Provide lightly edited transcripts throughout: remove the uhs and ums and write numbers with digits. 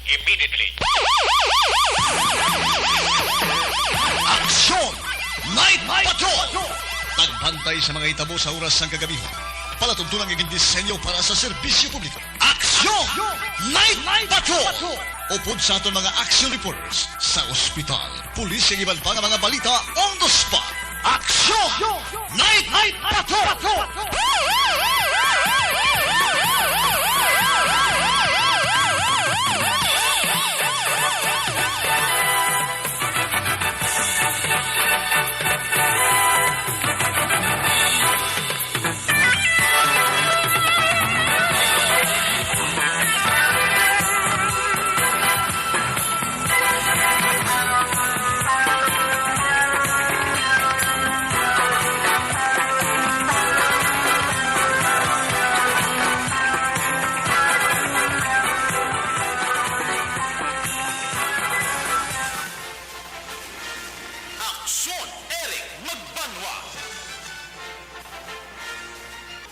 Immediately. Aksyon! Night Patrol! Tagbantay sa mga hitabo sa oras ng kagabihan. Palatuntunan ng disenyo para sa serbisyo publiko. Aksyon! Night Patrol! Upod sa aton mga action reporters sa ospital, pulis ang iban pa ng mga balita on the spot. Aksyon! Night Patrol! Aksyon, Eric Magbanwa.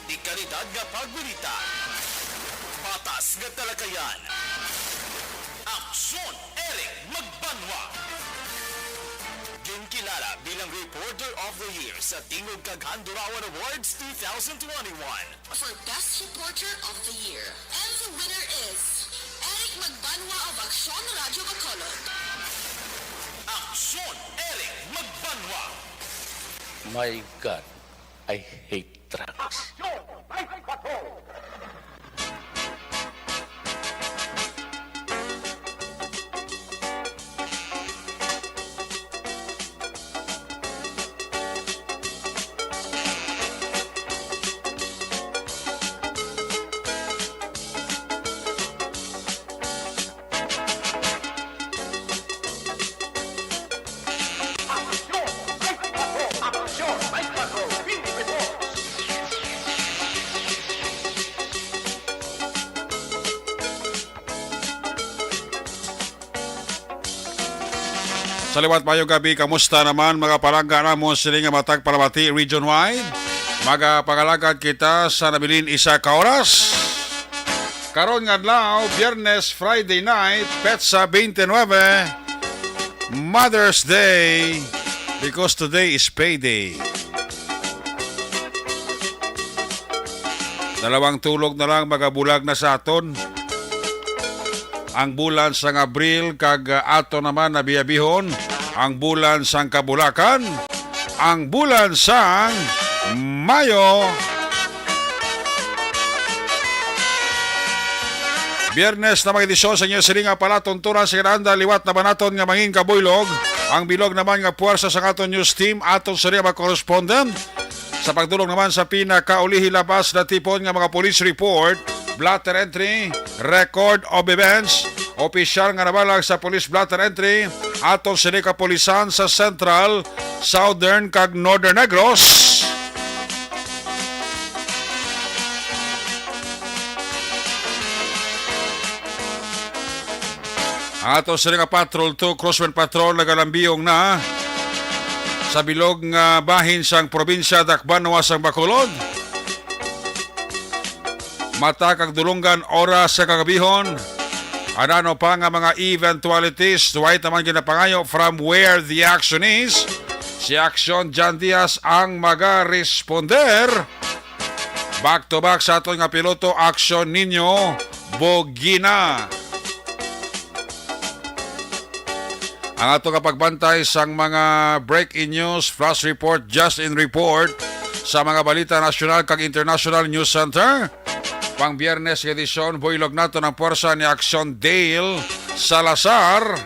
Di kalidad nga pagbalita. Patas nga talakayan. Aksyon, Eric Magbanwa. Ginkilala bilang Reporter of the Year sa Tingog Kaghandurawan Awards 2021. For Best Reporter of the Year. And the winner is Eric Magbanwa of Aksyon Radio Bacolod. Aksyon, Eric Magbanwa. My God, I hate drugs. Sa liwat mayong gabi, kamusta naman mga palangga namon sila nga matag Palamati region-wide? Magapangalagad kita sa nabilin isa ka oras. Karon nga adlaw, Biyernes, Friday night, Petsa 29, Mother's Day, because today is payday. Dalawang tulog na lang magabulag na sa aton. Ang bulan sang Abril kag ato naman nabiyabihon, ang bulan sang Kabulakan, ang bulan sang Mayo. Biyernes na mga edisyon sa inyo silinga pala tunturan sa kananda liwat na banaton nga mangin kabuylog. Ang bilog naman nga puwersa sa aton news team aton sa mga correspondent. Sa pagdulong naman sa pinakaulihi labas na tipon nga mga police report, blatter entry, record of events, opisyal nga nabalag sa police blatter entry, aton sini kapulisan sa Central, Southern kag Northern Negros. Aton sini ka Patrol 2, Crosswind Patrol nagalambiyong na sa bilog nga bahin sang probinsya Dakbanwa sang Bacolod. Mata kag dulungan oras sa kagabihon. Ano pa nga mga eventualities, duway naman ginapangayo from where the action is. Si Action John Diaz ang maga-responder. Back to back sa aton nga piloto, Action Nino Bogina. Ang ato kapagbantay sang mga breaking news, flash report, just in report sa mga balita nasyonal kag international news center. Pang Biyernes edisyon, buylog nato ng puwersa ni Action Dale Salazar.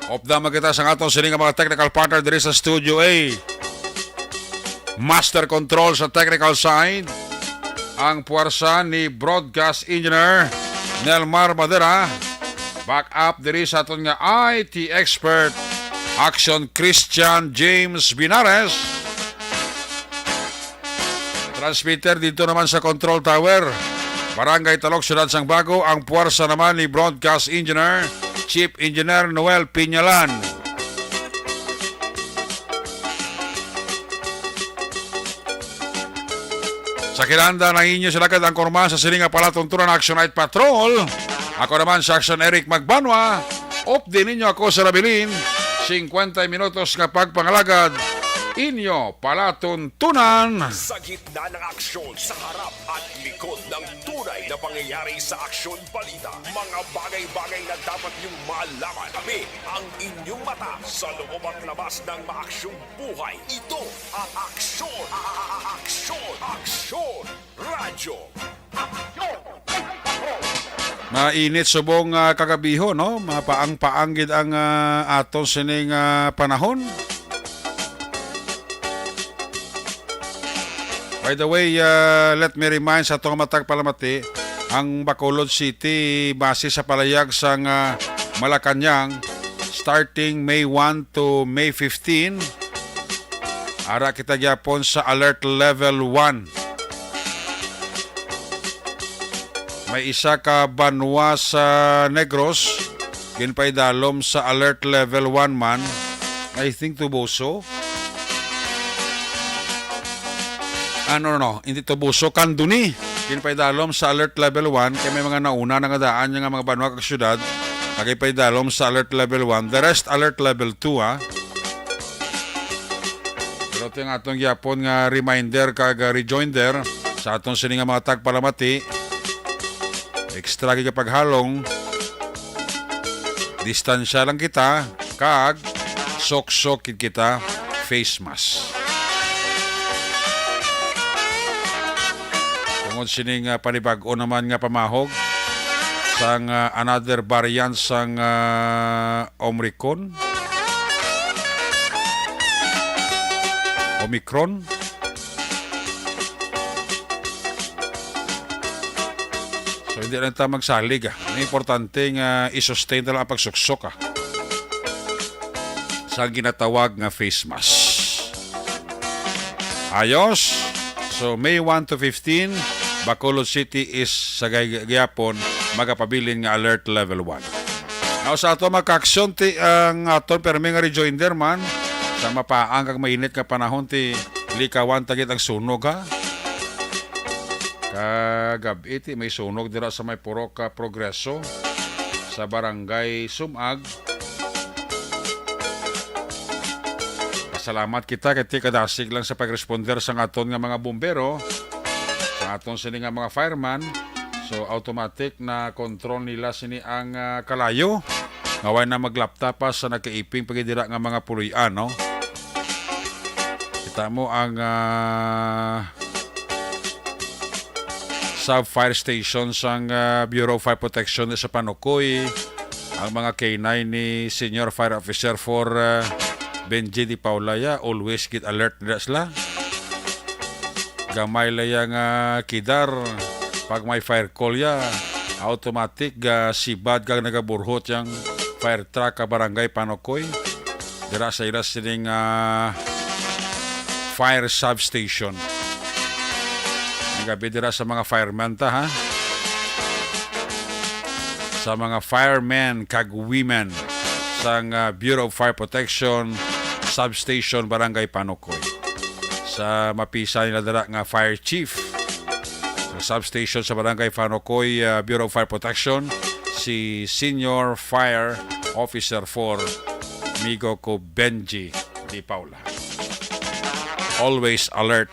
Opda magkita sa atong sining mga technical partner diri sa Studio A. Master control sa technical side. Ang puwersa ni Broadcast Engineer Nelmar Madera. Back up diri sa aton nga IT expert Action Christian James Binares. Transmitter dito naman sa Control Tower, Barangay Talok, Syudad sang Bago. Ang puwersa naman ni Broadcast Engineer Chief Engineer Noel Piñalan. Sa kinanda ng inyo sila ang kurma sa silinga palatuntunan Action Night Patrol. Ako naman sa Action Eric Magbanwa. Off din ninyo ako sa Rabilin. 50 minutos kapag pangalagad. Inyo palatuntunan. Sa gitna ng aksyon, sa harap at likod ng tunay na pangyayari sa aksyon balita. Mga bagay-bagay na dapat niyong malaman. Kami ang inyong mata sa loob at labas ng maaksyong buhay. Ito ang aksyon. Aksyon. Aksyon. Radyo. Mainit subong kagabiho, no? Mapaang-paanggid ang aton sining panahon. By the way, let me remind sa itong matag palamati, ang Bacolod City, base sa palayag sang Malacanang, starting May 1 to May 15, ara kita gyapon sa Alert Level 1. May isa ka banwa sa Negros, ginpaidalom sa Alert Level 1 man, I think Tubuso. Hindi Tubuso, Kanduni. Ginpaidalom sa Alert Level 1, kaya may mga nauna na nga daan yung mga banwa kag syudad, nagpaidalom sa Alert Level 1. The rest, Alert Level 2, ha? Pero ito yung atong yapon nga reminder kag rejoinder sa atong sini nga mga tagpalamati. Extra kapag halong, distansya lang kita, kag sok-sok kita, face mask. Tungod sining panibag-o naman nga pamahog sang another variant sang Omicron. So hindi lang tayo magsalig. Ang importante nga i-sustain na lang ang pagsuksok sa ginatawag nga face mask. Ayos. So May 1 to 15, Bacolod City is sa gayapon magapabilin nga Alert Level 1. Now sa ato magka-aksyon ti ang aton permi nga rejoinder man sa mapaang kag mainit nga panahon ti likawan tagit ang sunog, ha. Kagabi ti may sunog dira sa may Purok Progreso sa barangay Sumag. Salamat kita kay kadasig lang sa pagresponder sa aton nga mga bumbero, sa aton sini nga mga fireman. So automatic na control nila sini ang kalayo. Ngaway na maglaptapas sa nakaiping pagidira nga mga puloy-an, no? Kita mo ang sub-fire station sang Bureau of Fire Protection sa Panukoy. Ang mga K9 ni Senior Fire Officer for Benji Di Paulaya, always get alert nila sila. Gamay layang kidar, pag may fire call ya, automatic sibad kag nagaburhot yung fire truck ka barangay Panokoy. Dira sa iras sining fire substation. Gabi dira sa mga fireman ta, ha? Sa mga firemen kag women sang Bureau of Fire Protection Substation Barangay Panokoy. Sa mapisa nila dara nga fire chief sa substation sa Barangay Panokoy, Bureau of Fire Protection, si Senior Fire Officer for Migo ko Benji Di Paula. Always alert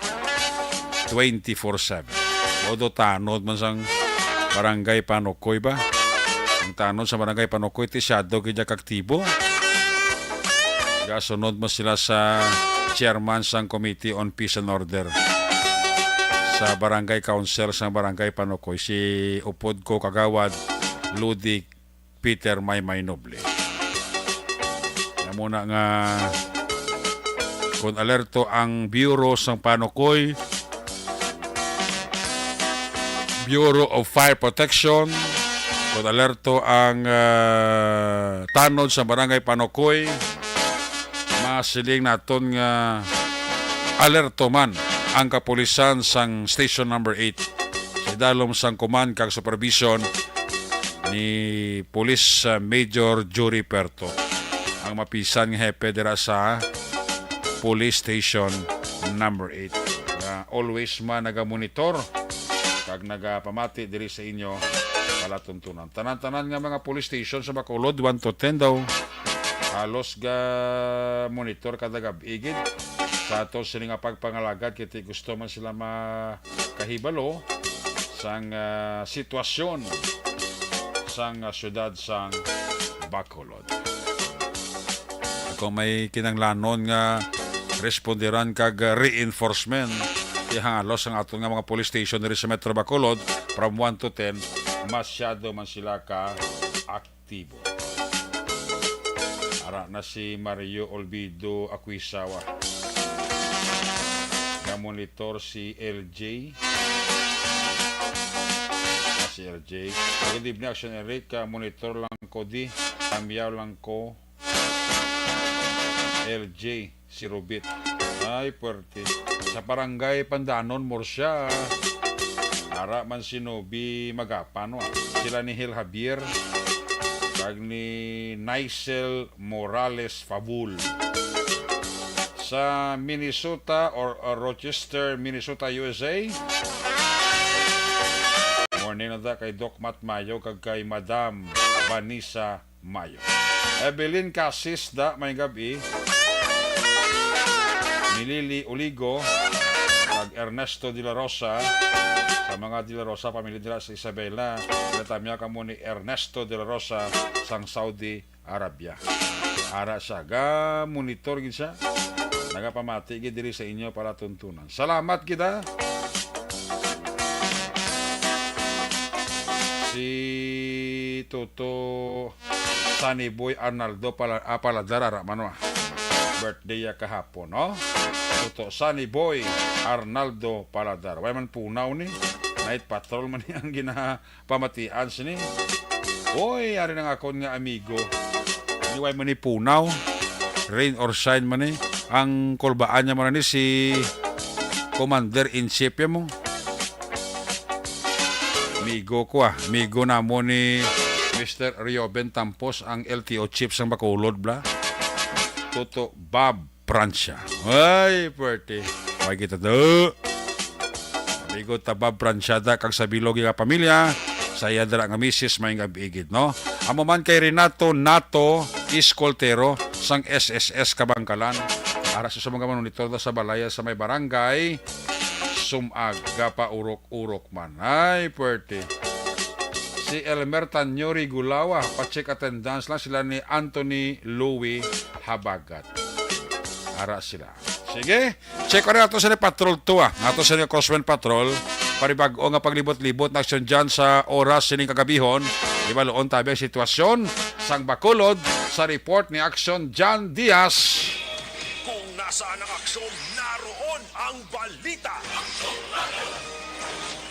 24/7. Odo tanod man sang Barangay Panokoy ba? Ang tanod sa Barangay Panokoy ti shadow kaya kaktibo. Gasunod mo sila sa chairman sang Committee on Peace and Order sa Barangay Council sa Barangay Panokoy, si upod ko kagawad Ludig Peter Maymay Noble. Muna nga kung alerto ang Bureau sang Panokoy, Bureau of Fire Protection, kung alerto ang tanod sa Barangay Panokoy, masiling naton nga alerto man ang kapulisan sang Station Number 8 sa dalom sang command kag supervision ni Police Major Jory Perto, ang mapisan nga hepe dira sa Police Station Number 8. Always man nagamonitor kag nagapamati diri sa inyo palatuntunan. Tanan-tanan nga mga police station sa Bacolod 1 to 10 daw halos ga monitor kada gab-igid sa ato sila nga pagpangalagad kiti gusto man sila makahibalo sang sitwasyon sang syudad sang Bacolod. Kung may kinanglanon nga responderan kag reinforcement ihangalos ang ato nga mga police station diri sa Metro Bacolod from 1 to 10 masyado man sila ka aktibo. Ara na si Mario Olvido Aquisawa. Monitor si LJ. Si LJ. Good evening, Action Eric. Monitor lang ko di. Kamyaw lang ko. LJ. Si Rubit. Ay, puwerte. Sa barangay Pandanon, Morsya. Ara man si Nobi Magapano. Sila ni Hil Javier. Kag ni Naisel Morales Fabul. Sa Minnesota or Rochester, Minnesota, USA. Morning na da kay Doc Matt Mayo kag kay Madam Vanessa Mayo. Evelyn Casis da may gabi. Milili Uligo kag Ernesto de la Rosa. Sa mga de la Rosa, pamilya nila sa Isabela. Natamya ka mo ni Ernesto de la Rosa sang Saudi Arabia. Ara siya ga monitor gid siya. Nagapamati gid diri sa inyo para tuntunan. Salamat kita. Si Toto Sunny Boy Arnaldo Paladar mano. Birthday ya kahapon, no? Toto Sunny Boy Arnaldo Paladar. Way man punaw ni. Night patrol man ang ginapamatian sini. Oy, ari nang akon nga amigo. Di way man ni punaw. Rain or shine man ni. Ang kolbaan niya man ni si Commander-in-Chief mo. Migo ko Migo na mo ni Mr. Rioben Tampos ang LTO chief sang Bacolod bla. Toto Bob Prancia. Ay, puwerte. May kita do. Amigo ta Bob Prancia da kag sa bilog nga pamilya. Saya dara nga misis may nga bigid, no? Amo man kay Renato Nato Iscoltero sang SSS Kabangkalan. Ara sa mga monitor sa balaya sa may barangay Sumag gapa urok-urok man. Ay, puwerte. Si Elmer Tanyori Gulawa, pa-check attendance lang sila ni Anthony Louie Habagat. Ara sila. Sige, check ko rin ato sa ni Patrol 2 Ato sa ni Crosswind Patrol. Paribago nga paglibot-libot na aksyon dyan sa oras sining kagabihon. Ibaloon tabi ang sitwasyon sang Bacolod sa report ni Aksyon John Diaz. Kung nasaan ang aksyon, naroon ang balita.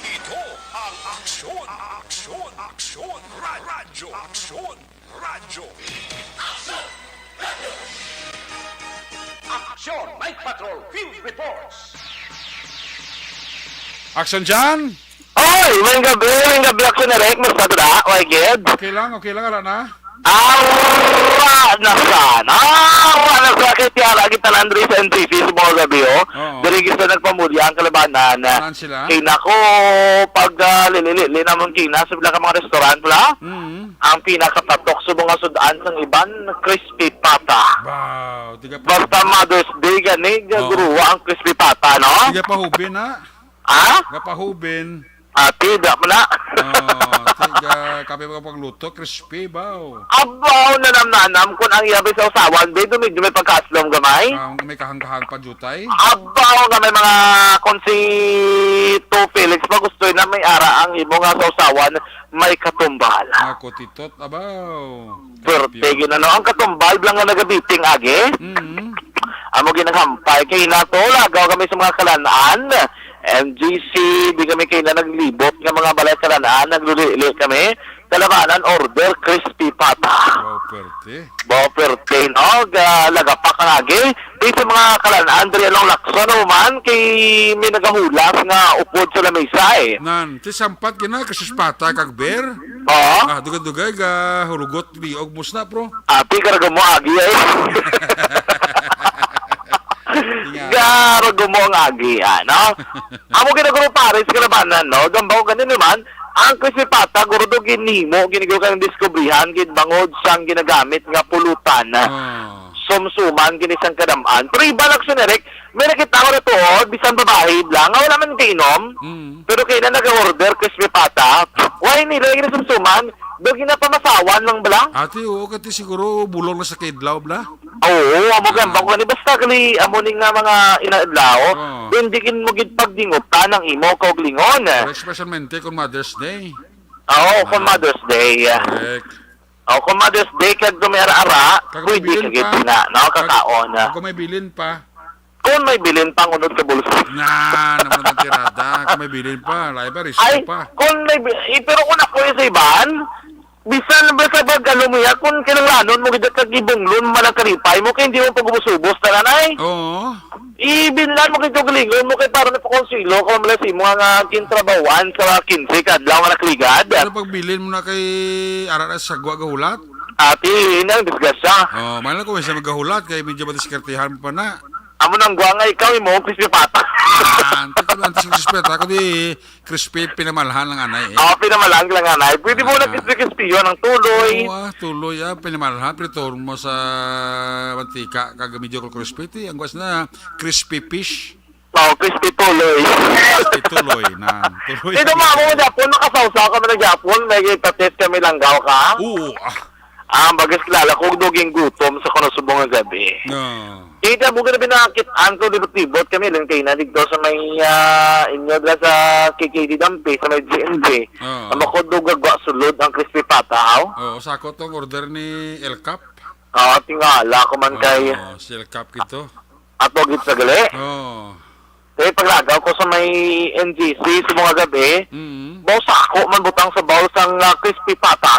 Ito ang aksyon. Aksyon. Radyo. Action! Night Patrol Field Reports! Aksyon dyan! Oy, may gabi ako na rin, mas patuda, oy, Ged. Okay lang, ala na. Ara na sana, kaya tiya lagi talan rin sa NCC sa mga gabi, Oo. Dirigis na nagpamulya ang kalabanan. Saan sila? Kina ko, pag lilili naman kina, sa ka mga restaurant pala, ang pinakatatok sa mga sudaan ng iban, crispy pata. Wow, tiga pa. Basta Mother's Day, ganig, Oo. guruwa ang crispy pata, no? Tiga pa hubin ha. Ha? Tiga pa hubin. Tida mo na. Tiga kape mga pagluto, crispy baw. Abaw na namnanam kung ang iyabi sa usawan, be, medyo may pagkaslom gamay. May kahang-kahang pa jutay. Abaw nga may mga kung si To Felix pa gusto na may ara ang imo nga sa usawan, may katumbal. Mga kotitot, abaw. Perte, ginano, ang katumbal lang nga nagabiting agi. Amo ginaghampay, kay nato, lagaw kami sa mga kalanaan. MGC, di kami kayo na naglibot ng mga balay kalanaan, naglulili kami, kalabanan order crispy pata. Wow, Perte, no? Lagapak ka lagi. Di sa mga kalanaan, dali along lakson naman, kay may nagahulas nga upod sa lamesa eh. Nan, ti sampat gina kasuspata kag bear. Oo. Dugay-dugay ga hurugot liog mus na, bro. Api karga mo agi eh. Garo gumo ang agi, ano? Amo ginaguro pares kalabanan, no? Gambaw ganin naman, ang crispy pata, guro do ginimo, ginagawa kang diskubrihan, ginbangod siyang ginagamit nga pulutan. Oh. Sumsuman, ginisang kadamaan. Pero iba lang sinerek, may nakita ko na to, bisan babae lang, nga wala man kainom, pero kaya na nag-order crispy pata, why nila ginisumsuman, doon ginapamasawan lang bala? Ate, oo, kati siguro bulong na sa kidlaw, bla? Oo, amo gamba ko ni basta kali amo ning nga mga inaadlaw, Oo. hindi kin mo gid pagdingutan ng imo kog lingon. Especialmente kung Mother's Day. Oo, kung Mother's Day. Correct. Oo, kung Mother's Day kag dumera-ara, Kag may pwede bilin ka gid pa. na, no, kakaon. Kung may bilin pa. Kung may bilin pang unod sa bulsa. Naman ang tirada. Kung may bilin pa, live risk Ay, pa. kung may pero kung ako sa iban, bisan ba sa bagalo mo ya, kung kinalanon mo gid kag ibunglon malagkalipay mo kay hindi mo pagubusubos taranay. Oo. Ibinlan mo kay Tugalingon mo kay para na pakonsilo kung malasi mo nga kintrabawan sa 15 kadlaw nga nakligad. Pero pag bilin mo na kay Araras sa gahulat, Ati, inang disgasya. oh, mahal ko may siya magahulat, kaya medyo madiskartihan mo pa na. Amo nang guwa nga ikaw mo, crispy pata. Ito lang, crispy. Ako di crispy pinamalhan ng anay eh. Ako pinamalang lang nga na. Pwede mo na crispy yun ang tuloy. Oo, tuloy pinamalhan. Pritoron mo sa mantika, kag medyo crispy. Ang guwas na crispy fish. Oo, crispy tuloy. Tuloy na. Tuloy. Ito mga mo Japon, nakasawsaw ka mo ng Japon, may tatis kami langgaw ka. Oo. Bagas kilala ko, duging gutom sa kunasubong ng gabi. No. Ita mo na binakit-an ko libot-libot kami lang kayo na dito sa may inyo dala sa KKD Dampi, sa may GNJ. Oo. Amo ko dugagwa sulod ang crispy pata, Oo, sako tong order ni El Cap. Tingala ko man kay Oo, si El Cap kito. ato git sa gali. Oo. Kaya paglagaw ko sa may NGC sa mga gabi, baw sako man butang sa bawl sang crispy pata.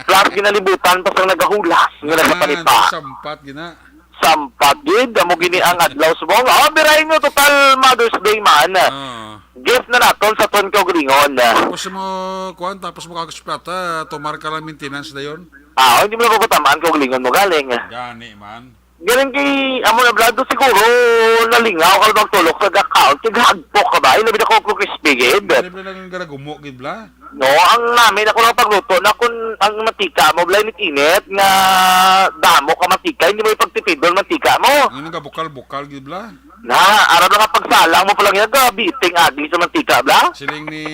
Plus ginalibutan pa sang nagahulas, nga nagapanipa. Sampat gina. Sampat gid, amo gini ang adlaw sa mga. Birahin nyo total Mother's Day man. Oo. Gift na naton sa ton ko gringon. Tapos mo, kuhan, tapos mo kakaspata, tumar ka lang maintenance na yun. Hindi mo na papatamaan ko gringon mo galing. Gani man. Galing kay amo na blado siguro nalingaw ka lang tulok sa account. Tighagpok ka ba? Ilabi na ko crispy gid. Libre lang yung garagumo, gibla. No, ang namin ako lang pagluto na kung ang matika mo blay init nga damo ka matika, hindi mo ipagtipid doon matika mo. Ano nga bukal-bukal, gibla. Na, arap lang nga pagsalang mo pa lang yan, biting agi sa mantika, bla? Siling ni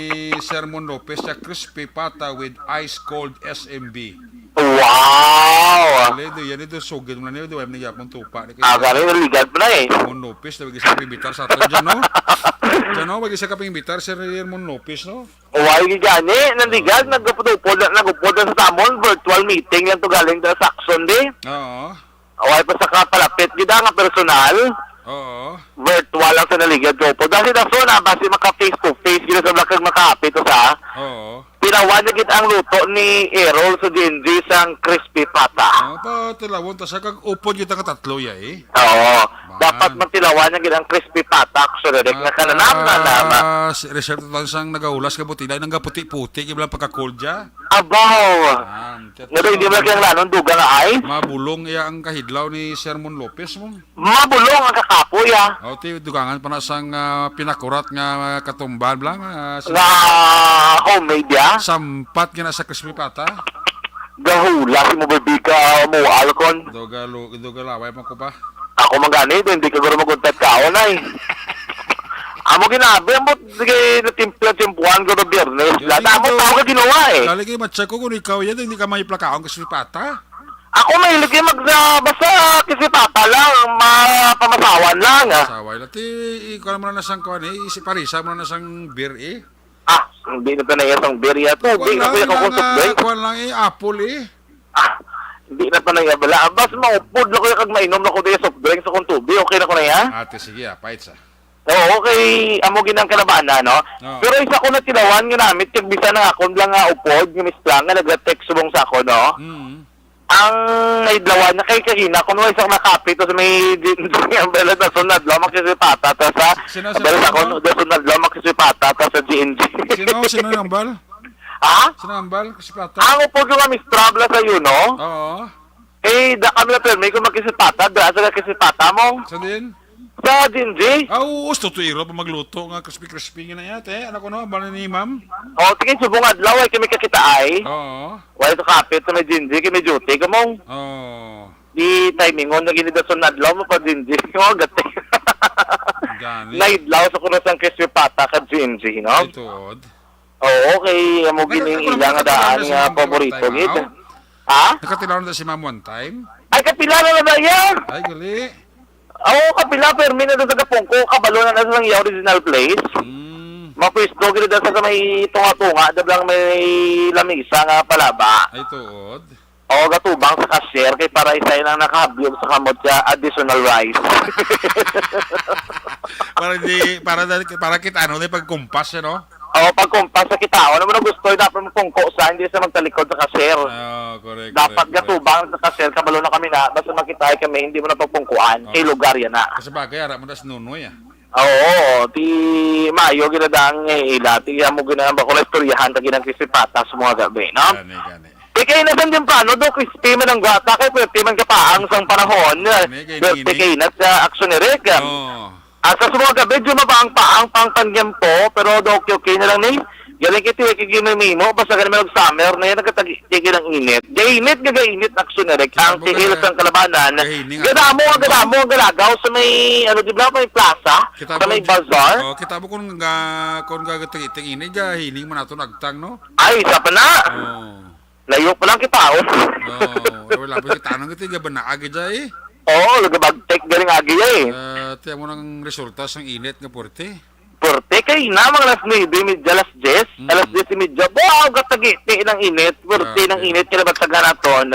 Sermon Lopez sa crispy pata with ice cold SMB. Wow! Ledo, yan ito, sugid mo na niyo, diwam na yapon tupa. Galing naligat pa na eh. Sermon Lopez, na mag-isa pimbitar sa atin dyan, no? Dyan, no? Mag-isa ka pimbitar, Sermon Lopez, no? Uway gani, nandigat, nagupod sa tamon, virtual meeting lang to galing sa Saxon, di? Oo. Uway pa sa kapalapit, gida nga personal. Oo. Virtual lang sa naligad ko po. Dahil na so na, basi maka face to face, gina sa blakag makapit to sa. Oo. Pinawanagit ang luto ni Errol sa DNG sang crispy pata. Pa, tilawon, tas kag upod kita ka tatlo, ya, eh. Oo. Dapat magtilawanagit ang crispy pata. So, direct na kananam na nama. Resort lang sang nagahulas ka butilay, nang gaputi-puti, kiblang pagka-cold ya. Abaw! Yan. Nga hindi mo lang kayang lanon, duga nga ay. Mabulong iya ang kahidlaw ni Sermon Lopez mo. Mabulong ang kakapoy ah. O, ti, dugangan pa na sang pinakurat nga katumban lang. Nga homemade ya. Sampat ka na sa crispy pata. Gahula si mo bibika mo alkon. Dogalaway pa ko pa. Ako magani, hindi ka guro maguntat ka ay. Amo ginabi, amo sige natimpla-timpuan ko do biyernes. Lata mo tao ka ginawa eh. Dali kayo matcheck ko kung ikaw yan, hindi ka may plakaon crispy pata. Ako mahilig kayo basta kasi pata lang, pamasawan lang ah. Saway lati, ikaw naman na sang kuhan eh, si Parisa mo na sang beer eh. Hindi na pa na isang birya to. Hindi na pa yung kakusap doy. Kuhan lang eh, apple eh. Hindi na pa na yung bala. Bas maupod na ko yung kag mainom na ko doon soft drinks sa kong tubig. Okay na ko na yan? Ate, sige pahit sa. Oo, okay. Amo ginang kalabaan na, no? No. Pero isa ko na tilawan nga namit, kag bisa na ako lang nga upod, yung mislang nga nag-text subong sa ako, no? Ang naidlawan na kay kahina, kung wala isang nakapit, tapos may ang bala na sunad lang, makisipata, tapos sa, Sino bala sa ako, na sunad lang, makisipata, tapos sa GNG. Sino yung bal? Ha? Sino ang bal? Crispy pata? Ang upod yung nga mistrabla sa yun, no? Oo. Da kami na permi kung makisipata, dahil sa kisipata mo. Sa din? Sa Jinji. Oo, tutuiro pa magluto nga crispy-crispy nga na yate. Ano ko no, bala ni ma'am? O, tingin subong adlaw ay kami kakita ay. Oo. Wala ito kapit sa may Jinji, kami duty. Kamong, Oo. di timingon na ginidason na adlaw mo pa Jinji. O, gati. Gani. Naidlaw sa kuno sang crispy pata ka Jinji, no? Ito. Oo, okay. Amo gining ilang nga daan nga paborito, gid. Ha? Nakatilaw na si ma'am one time? Ay, kapila na ba yan? Ay, gali. Oo, kapila, permi na doon sa Kapungko, kabalo na sa yung original place. Mapwisto, gila doon sa may tunga-tunga, doon lang may lamisa nga palaba. Ay, tuod. Oo, gatubang sa cashier, kay para isa lang nakahabyog sa kamot siya, additional rice. para kita ano, na pagkumpas, no? Oo, pagkumpas sa kitao, ano mo na gusto, dapat magpungko sa, hindi sa magtalikod sa cashier. Correct. Dapat gatubang sa cashier, kabalo na kami na, basta makita kami, hindi mo na pagpungkuan, kay lugar yan na. Kasi bagay, harap mo na nunoy, Oo, ti Mayo ginadang ila, ti mo ginang ba ko istoryahan ta ginang kisipatas mga gabi, no? Gani. Kaya na din plano do crispy man ang gata kay pwede man kapaang sang panahon. Kaya na sa action ni Rick. Oo. Asa sa mga gabi, di mapaang pang pangyam po, pero do okay na lang ni. Galing kiti kikimimi mo, basta ka naman summer na yan, nagkatagigil ng init. Gagainit action na Rick. Ang tigil sa kalabanan. Gadamo ang galagaw sa may, di ba, may plaza, sa may bazaar. Oh, kita mo kung gagating ini, hiling mo na ito nagtang, no? Ay, isa pa na. Layo pa lang kitaon. Wala pa kita nang ito, gaban na agi dyan, Oo, nagabag-take galing agi eh. Tiyan mo ng resulta sa init nga porte. Porte kay na mga alas 9, alas 10, alas 10:30. Wow, gatagiti ng init. Porte ng init kaya bagsagan naton.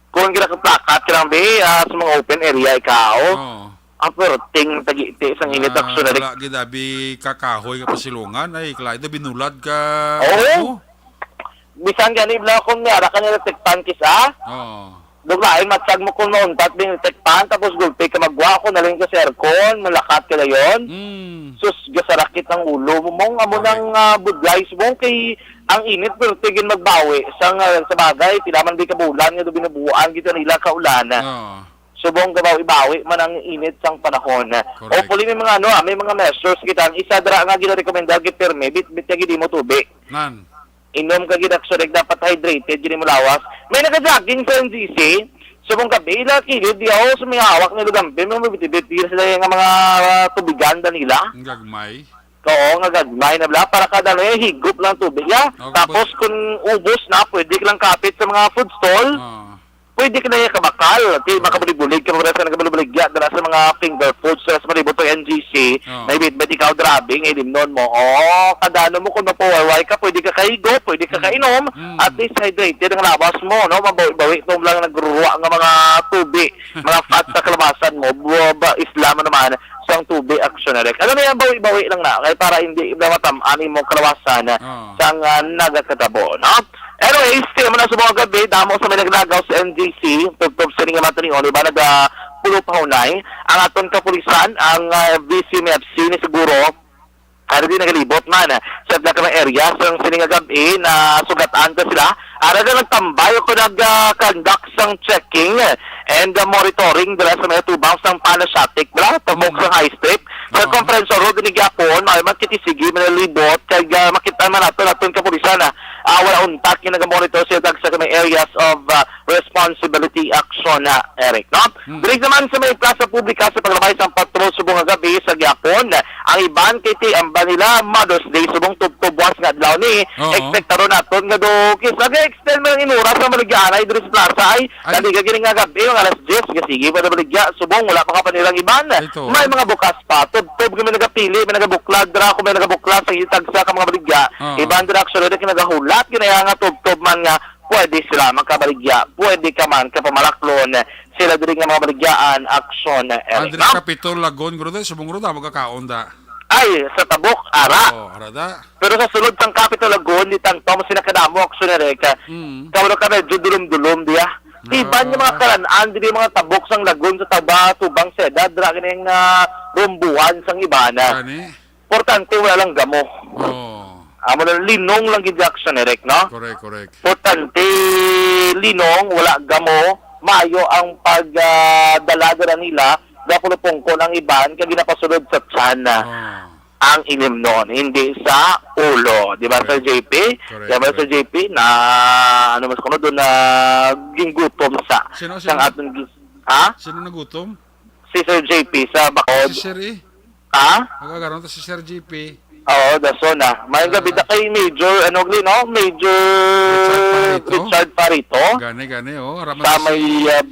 Kung gira ka plakat kirang be sa mga open area ikaw. Ang porting tagiti sang init action na. Wala gidabi kakahoy ka pasilungan ay klay da binulad ka. Oo. Bisan gani bla kung nara kanila tekpan kisa. Duglain matsag mo kung mauntat din tekpan tapos gulpi ka magwa ko naling ka sa aircon, malakat ka na yon. Sus, gasarakit ng ulo mo mong amo ng budlays mo kay ang init pero tigin magbawi sa bagay, tilaman di ka bulan nga do binubuan kita nila kaulana. Subong gabawi-bawi man ang init sang panahon. Hopefully may mga may mga measures kita. Isa dra nga gina-recommenda gid perme bit di mo tubig. Nan. Inom ka gid dapat hydrated gid mo lawas. May naka-jogging sa NGC. Subong gabi ila kilid di ako sa mga hawak nila gambe mo mabitibit sila nga mga tubigan nila. Ang gagmay. Oo, nga gagmay na bla para kada higup lang tubig ya. Tapos kung ubos na pwede ka lang kapit sa mga food stall. Pwede ka na yung kabakal. Makabulig-bulig ka mga sa nagkabulig-buligya dala sa mga finger foods sa malibot to NGC. May bit ikaw drabing, ilimnon mo. Kadano mo kung mapuwarway ka, pwede ka kaigo, pwede ka kainom, at least hydrated ang labas mo, no? Mabawi-bawi itong lang nagruwa ng mga tubig, mga fat sa kalabasan mo, islam naman, sang tubig actionary. Ano na yan, bawi-bawi lang na, kaya para hindi matamanin mo kalabasan sang nagkatabo, no? Anyway, stay mo na sa mga gabi, damo sa may naglagaw sa NGC, tugtog sa nga matanion, iba pulo pa hunay, ang aton kapulisan, ang VCMFC ni siguro, ano din nagalibot man, sa mga area, sa sininga gabi na sugatan ka sila, ano na nagtambay ako nag-conduct sang checking and monitoring dala sa mga tubang sang Panasyatic, wala, tabok sa high strip, sa conference road ni Gapon, ay magkitisigi, manalibot, kaya makita man natin kapulisan wala untak yung nag-monitor sila sa may areas of responsibility action na, Eric, no? Dirig naman sa may plaza publika sa paglabay sa patrol subong gabi sa Gapon, ang iban kay ang nila Mother's Day subong tubwas nga adlaw ni, expectaro naton nga do kis nag-extend man inura sa maligyanay diri sa plaza ay dali ka gini nga gabi yung alas 10 sige pa baligya subong wala pa ka nilang iban. May mga bukas pa tubtob kami nagapili, may nagabuklad dra ko may nagabuklad sa itagsa ka mga baligya. Iban dra actually kinagahulat kinaya nga tubtob man nga pwede sila magkabaligya, pwede ka man kapamalaklon sila diri nga mga baligyaan action Andre Capitol Lagon grudo subong grudo magkakaon da. Ay, sa Tabok, ara. Arada. Pero sa sulod sang Capitol Lagoon, ni Tangtom, sinakadamo, aksyonerek, kawala ka medyo dulum-dulum diya. Iban yung mga kalanaan, di mga Tabok sang Lagoon sa Taba, Tubang Seda, dragin yung rumbuhan sang Ibana. Importante, wala lang gamo. Amo na linong lang gid aksyonerek, no? Correct. Importante, linong, wala gamo, mayo ang pagdalaga nila dapat pungkol ang iban kaya ginapasulod sa tiyan Oh. ang inim noon, hindi sa ulo. Di ba, Sir JP? Correct, Di ba, Sir correct. JP, na, ano mas kuno doon, na ginggutom sa, Sino? sang atong, ha? Sino nagutom? Si Sir JP sa Bacod. Si Sir E. Ha? Magkakaroon to si Sir GP. Oo, daso na. May gabi na kay Major, ano gli, no? Major Richard Parito? Richard Parito. Gani, oh. Sa may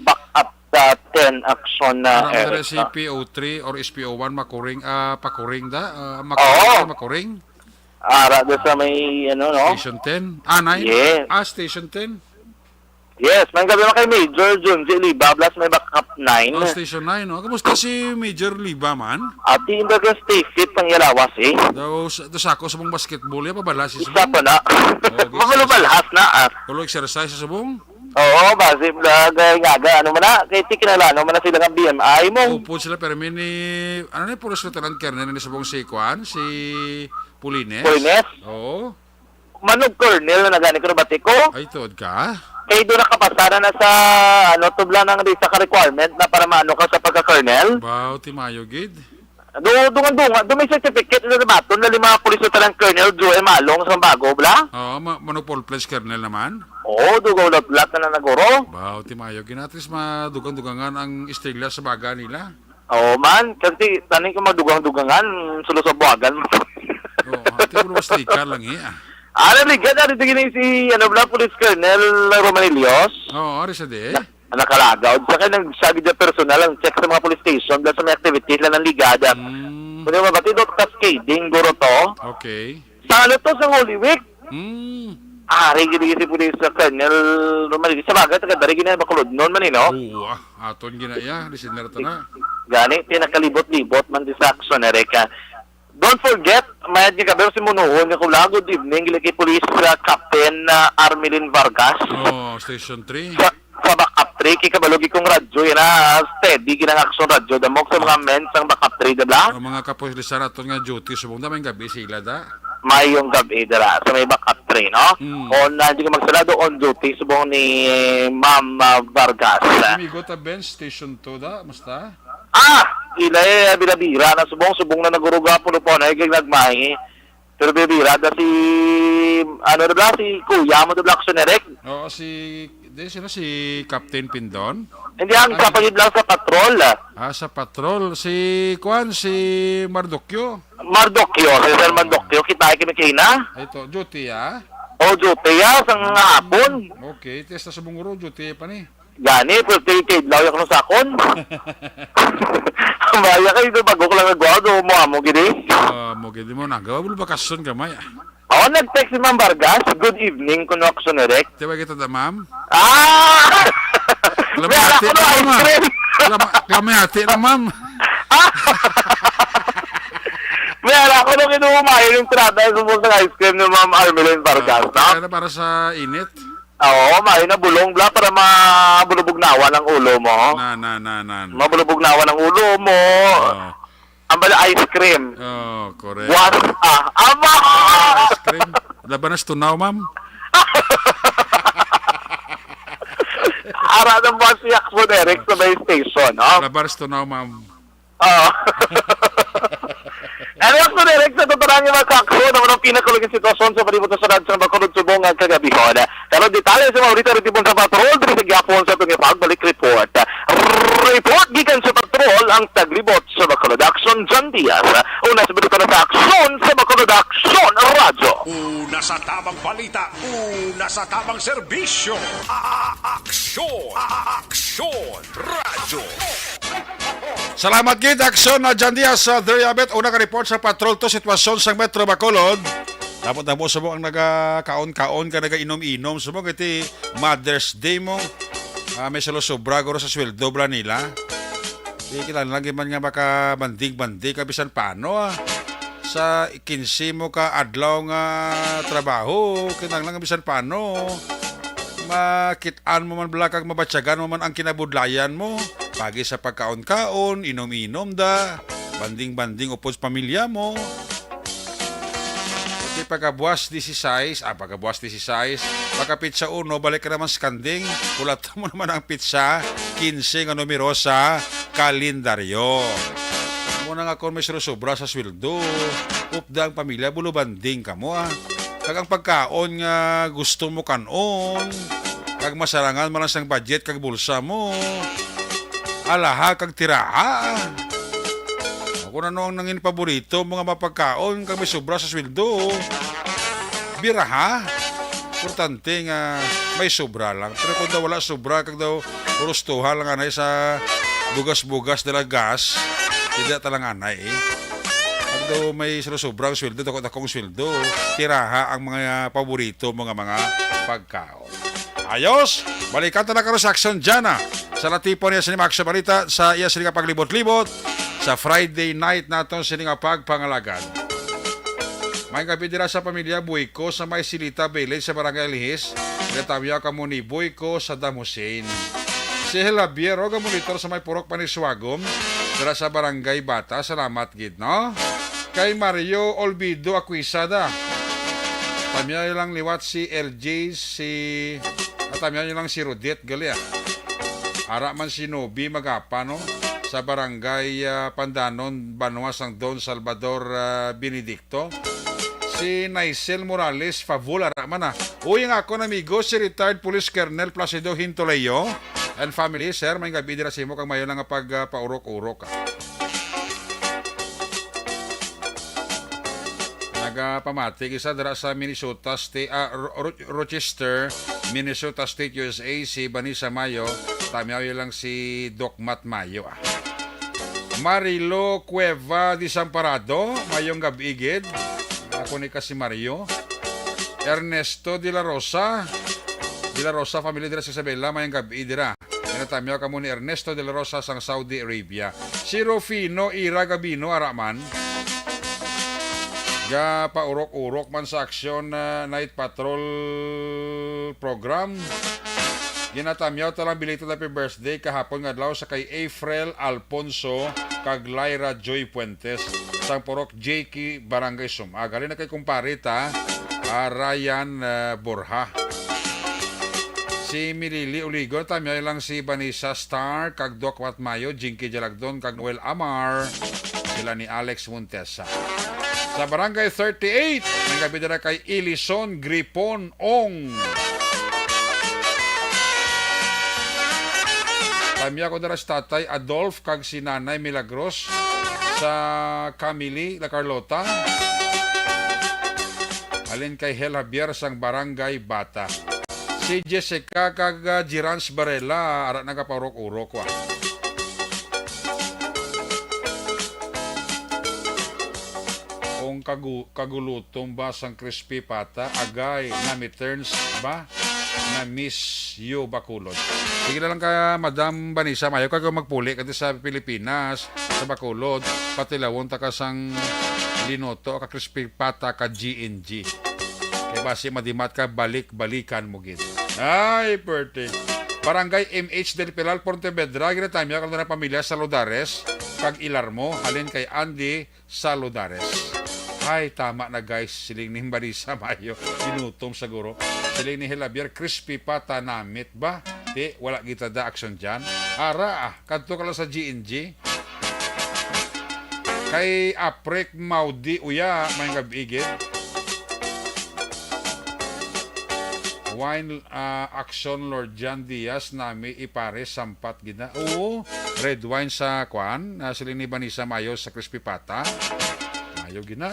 backup sa 10 action na Parang area. si PO3 or SPO1 makuring, pakuring da? Oo. Makuring? Ara, doon sa may, ano, no? Station 10? Ah, 9? Yes. Station 10? Yes, may gabi na kay Major Junji Liba, plus may backup 9. Station 9, no? Kamusta si Major Liba man? Ati Indaga stay fit pang yalawas eh. Daw sa ako sa mong basketball, ya pabala si Isa subong? pa na. Okay. Mamalbalhas na ah. Tulo exercise sa subong? Oo, base nga, ano man na, kay tikinala, ano man na sila ng BMI mo. Upo sila pero may ni, ano ni Police Lieutenant Colonel ni subong si Kwan, si Pulines? Pulines? Oo. Manog Colonel na nagani ko na batiko. Ay, tuod ka? Kay doon nakapasara na sa, ano, tubla ng risa ka requirement na para maano ka sa pagka-colonel. Bao, timayo, gid. Dungan, may certificate na nabaton na lima pulis na ng Colonel Joe Malong sa bago, bla? Oo, manupol pledge Colonel naman. Oo, dugaw lat na naguro. Bao, timayo, gid. At least madugang-dugangan ang istigla sa baga nila. Oo man, kasi tanin ko madugang-dugangan, sulusabuagan mo. Oo, ati ko basta ika lang Ano ligad, ano tingin si, ano bla, Police Colonel Romanilios, Oo, ari sa de. nakalagaw. Sa kaya nagsabi na personal ang check sa mga police station dahil sa mga activities lang ng ligada. Mm, Kung yung mabati doon cascading, guro to. okay. Sa ano to, sa Holy Week? Mm. Rigid si Police Colonel Romanilios. Sa bagay, taga-dari ginaya bakulod noon man Oo, aton ginaya. Listener to na. Gani, tinakalibot-libot man di sa action, Erika. Don't forget, mayad niya gabi si Munuhon, yung kula, good evening, gila kay Police Captain Armelin Vargas. Oh, Station 3. Sa backup 3, kikabalogi kong radyo, yun na, steady, ginang action radyo, damok sa mga men sa backup 3, diba? Ang mga kapulisan aton nga duty subong damay gabi sila da. May yung gabi, dira, sa may backup 3, no? Mm. Hindi ka magsalado on duty, subong ni Ma'am Vargas. Amigo ta bench Station 2 da, musta? Ila bilabira na subong na naguruga puno po na igig nagmahi. Pero bilabira da si ano na si Kuya mo da action Eric. Oo, si Captain Pindon. Hindi ang kapagid lang sa patrol. Sa patrol si Kwan, si Mardukyo. Mardokyo, si Sir Mardokyo, kita ay kimikina. Ito, duty O duty sang hapon. Okay, testa sa bunguro duty pa ni. Gani, pero kidlaw yung nung sakon. Maya kayo doon bago ko lang nagawa doon mo gini. Mo gid mo nagawa bul bakasyon gamay. Nag-text si Ma'am Vargas, good evening, kuno action Eric. Tiba kita da ma'am. May alak ko na ice cream. Kami hati na ma'am. May alak ko na kinumayo yung trata sa ice cream ni Ma'am Armelin Vargas. Kaya para sa init. Oo, may na bulong bla para mabulubugnawan ang ulo mo. Na. Mabulubugnawan ang ulo mo. Ang bala ice cream. Oh, correct. What? Aba! Ice cream. Labanas tunaw, ma'am. Ara ng buwan si Axel Eric sa may station, no? Labanas tunaw, ma'am. Oo. Ano yung Eric sa tutunan niya magkakso naman ang pinakuloging sitwasyon sa palibot sa radyo ng Bacolod Subong ang kagabihon. Pero detalye sa Maurita Ritibon sa patrol, dito sa Gapon sa itong ipagbalik report. Report gikan sa patrol ang taglibot sa Bacolod Action John Diaz. Una sa balita na sa aksyon sa Bacolod Action Radyo. Una sa tamang balita, una sa tamang serbisyo. Aksyon! Aksyon! Radyo! Salamat gid aksyon na John Diaz sa Deriabet. Una ka report sa patrol to sitwasyon sa Metro Bacolod. Dapat na mo sa mo ang nagakaon-kaon ka nagainom-inom sa mo iti Mother's Day mo. May sobra guro sa sweldo bla nila. Di kita lagi man nga baka bandig-bandig kabisan paano sa 15 mo ka adlaw nga trabaho kinahanglan bisan paano makitaan mo man blakag mabatyagan mo man ang kinabudlayan mo pagi sa pagkaon-kaon inom-inom da banding-banding upod sa pamilya mo. Kasi pagkabuas 16 baka pizza 1 balik ka naman sa kanding kulat mo naman ang pizza 15 nga numerosa kalendaryo. Muna nga kung may sobra sa sweldo, upda ang pamilya, bulubanding ka mo Kag ang pagkaon nga gusto mo kanon, kag masarangan man lang sang budget kag bulsa mo, alaha kag tiraha. Kung ano ang nangin paborito, mga mapagkaon kag may sobra sa sweldo, biraha. Importante nga may sobra lang. Pero kung daw wala sobra, kag daw urustuha lang anay sa bugas-bugas dala gas, tidak talang anay Pag daw may sobrang sweldo, takong sweldo, tiraha ang mga paborito mga pagkaon. Ayos! Balikan na karon sa aksyon dyan sa latipon niya sinima aksyon balita sa iya sininga paglibot-libot sa Friday night naton sininga pagpangalagan. May gabi dira sa pamilya Boyko sa may Silita Village sa Barangay Lihis. Retawya ka mo ni Boyko sa Damusin. Si Helabiero ga monitor sa may Purok Paniswagom dira sa Barangay Bata. Salamat gid no. Kay Mario Olvido Aquisada. Tamya lang liwat si LJ at tamya lang si Rodet gali Ara man si Nobi Magapa no sa Barangay Pandanon, Banwa, Sang Don Salvador Benedicto. Si Naisel Morales Favula man Uy nga ako amigo si retired Police Colonel Placido Hintoleyo and family. Sir, may gabi dira sa imo kang mayo lang nga pagpaurok-urok Nagapamatik isa dira sa Minnesota State, Rochester, Minnesota State, USA, si Vanessa Mayo. Tamiyaw lang si Doc Matt Mayo Marilo Cueva Desamparado, mayong gabigid. Ako ni kasi Mario. Ernesto de la Rosa, family dira sa Isabela, mayong gabi dira. Tamiyaw ka mo ni Ernesto de la Rosa sang Saudi Arabia. Si Rufino Ira Gabino Araman. Ga paurok-urok man sa aksyon night patrol program. Ginatamyaw talang belated happy birthday kahapon nga adlaw sa kay April Alfonso kag Lyra Joy Puentes sang Purok JK Barangay Sumaga. Gali na kay kumpare ta Ryan Borja. Si Milili Uligo tamyaw lang si Vanessa Star kag Doc Wat Mayo, Jinky Jalagdon kag Noel Amar. Sila ni Alex Montesa. Sa Barangay 38, may gabi na kay Ilison Gripon Ong. Tamya ko dara sa tatay Adolf kag si Nanay Milagros sa Camille La Carlota. Alin kay Hel Javier sang Barangay Bata. Si Jessica kag Girans Barela ara nagaparok-urok wa. Kung kagulutong ba sang crispy pata, agay na returns ba na miss you Bacolod. Sige na lang ka Madam Vanessa Mayo kag magpuli kadto sa Pilipinas sa Bacolod pati lawon ta ka sang linoto ka crispy pata ka GNG. Kay base madimat ka balik-balikan mo gid. Ay birthday. Barangay MH del Pilar Pontevedra ginatami ka na pamilya Saludares kag Ilarmo halin kay Andy Saludares. Ay, tama na guys. Siling ni Marisa Mayo. Inutom siguro. Siling ni Helabier. Crispy pata namit ba? Di, wala kita da action dyan. Ara kadto ka lang sa GNG. Kay Aprek Maudi Uya, may gabigid. Wine action Lord John Diaz nami ipare sampat gina. Oo, red wine sa kwan. Siling ni Vanessa Mayo sa crispy pata. Mayo gina.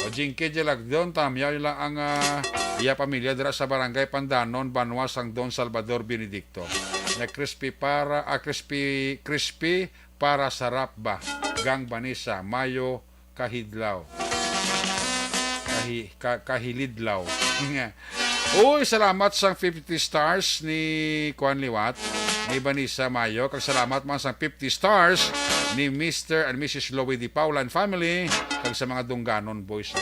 O Jinky Jalagdon, tamyaw lang ang iya pamilya dira sa Barangay Pandanon, Banwa, Sang Don Salvador Benedicto. Na crispy para sarap ba? Gang Vanessa Mayo Kahidlaw. Kahilidlaw. Uy, salamat sang 50 stars ni Kwan Liwat, ni Vanessa Mayo. Kag salamat man sang 50 stars ni Mr. and Mrs. Louie Di Paula and family. Kag sa mga Dungganon boys.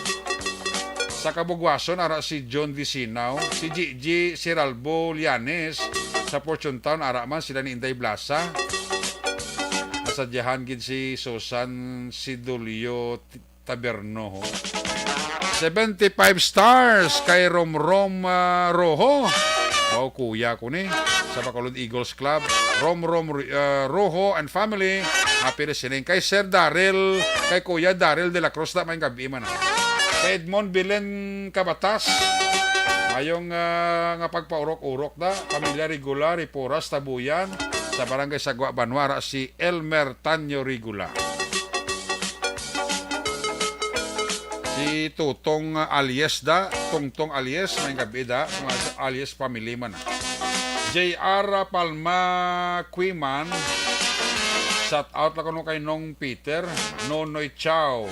Sa Kabugwason, ara si John Dicinaw, si Gigi Siralbo Lianes. Sa Fortune Town, ara man sila ni Inday Blasa. Nasadyahan gid si Susan Sidulio Taberno. 75 stars kay Romrom Roho. Oh, kuya ko ni sa Bacolod Eagles Club. Romrom Roho and family. Happy listening. Kay Sir Daryl, kay Kuya Daryl de la Cruz na may gabi man. Kay Edmond Bilen Kabatas. Mayong nga pagpaurok-urok na. Pamilya Regular, Ipuras, Tabuyan. Sa barangay Sagwa, Banwara, si Elmer Tanyo Regula. Si Tutong Alies da, Tungtong Alies, may gabi da, mga Alies family man. J.R. Palma Quiman, shout out lang ko kay Nong Peter, Nonoy Chow,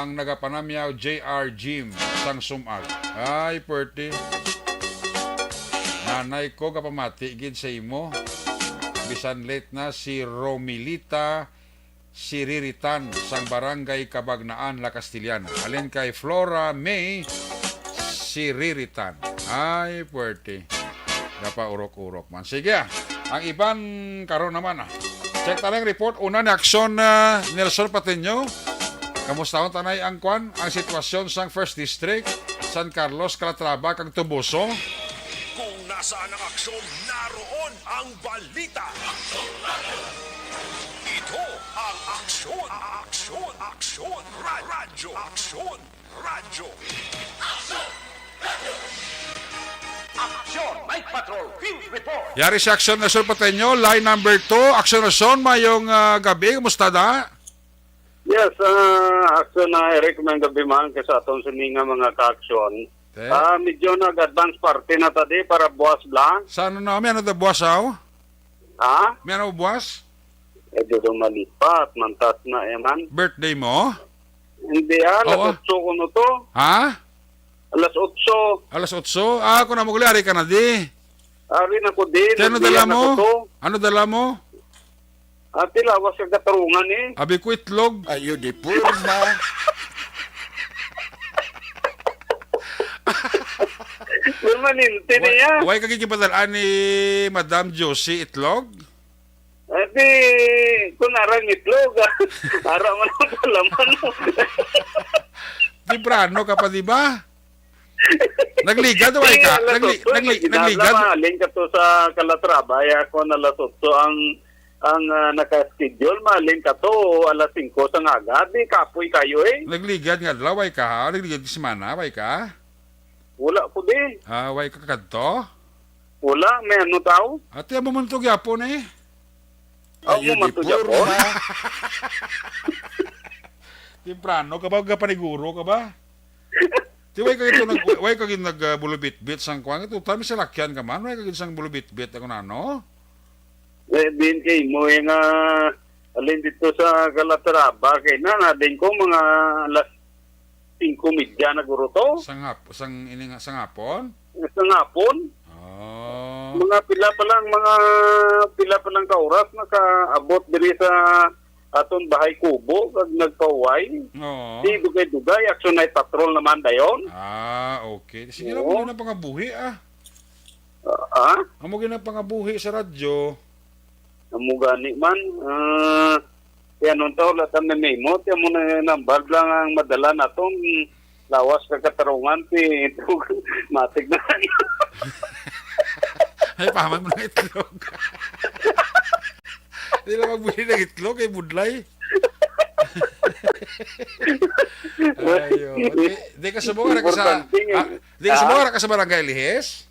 ang nagapanamyaw J.R. Jim, sang sumag. Ay, perti. Nanay ko kapamati, gid sa imo. Bisan late na si Romilita Siriritan sang barangay Kabagnaan, La Castillana. Alin kay Flora May Siriritan. Ay, puwerte. Dapa urok-urok man. Sige, ang iban karon naman. Check talang report. Una ni aksyon Nelson Patiño. Kamusta ang tanay ang kwan? Ang sitwasyon sang First District, San Carlos, Calatrava, kag Tubuso. Kung nasaan ang aksyon, naroon ang balita. Ito ang aksyon, radyo, radyo. Aksyon, Night Patrol, Field Report. Yari si aksyon Nelson Patiño. Line number 2. Aksyon Nelson, mayong gabi. Kamusta da? Yes, aksyon na i-recommend gabi man kasi atong sininga mga ka-aksyon. Medyo nag-advance party na tadi para buwas lang. Saan na? May ano da buwas aw? Ha? May ano buwas? Dito malipat, mantas na man. Birthday mo? Hindi alas 8 ko no to. Ha? Alas 8. Alas 8? Ah, kung namugli, ari ka na di. Ari na ko din. Kaya ano dala mo? Ano dala mo? Ati lawas ka katarungan eh. Abi ko itlog. Ayo di purma. Permanente niya. Way kagigipadalaan ni Madam Josie itlog? Ati, kung narang itlog. Ara man ako laman mo. Timbrano ka pa, di ba? Nagligad, way ka? Nagligad? Maling ka to sa Calatrava. Ako na alas 8 ang naka-schedule. Maling ka to alas 5 sa agad. Di kapoy kayo eh. Nagligad nga dala, way ka ha? Nagligad si Mana, way ka? Wala ko di. Ah, way ka kadto? Wala, may ano tao? Ate, mamantog yapon eh. Ako matudya po. Timbrano ka ba? Paniguro ka ba? Di way kagin nagbulubit-bit sang kwang. Ito, tami sa lakyan ka man. Way kagin sang bulubit-bit ako na, no? Din kay mo yung alin dito sa Calatrava. Kaya na din ko mga alas 5:30 na guro to. Sang hapon? Sa ngapon. Oh. Mga pila pa lang ka oras nakaabot diri sa aton bahay kubo kag nagkaway. Oo. Di dugay-dugay action night patrol naman dayon. Ah, okay. Sige na Oo. mo na pangabuhi ah. Ah, Amo gina pangabuhi sa radyo. amo gani man. Kaya nung taon latan na memo, kaya mo na number lang ang madala natong lawas ka katarungan matik na. Ay, pahaman mo ng itlog. Hindi na magbuhi ng itlog, ay budlay. Ayo. Di ka sumura ka sa... Di ka sumura ka sa barangay Lihes?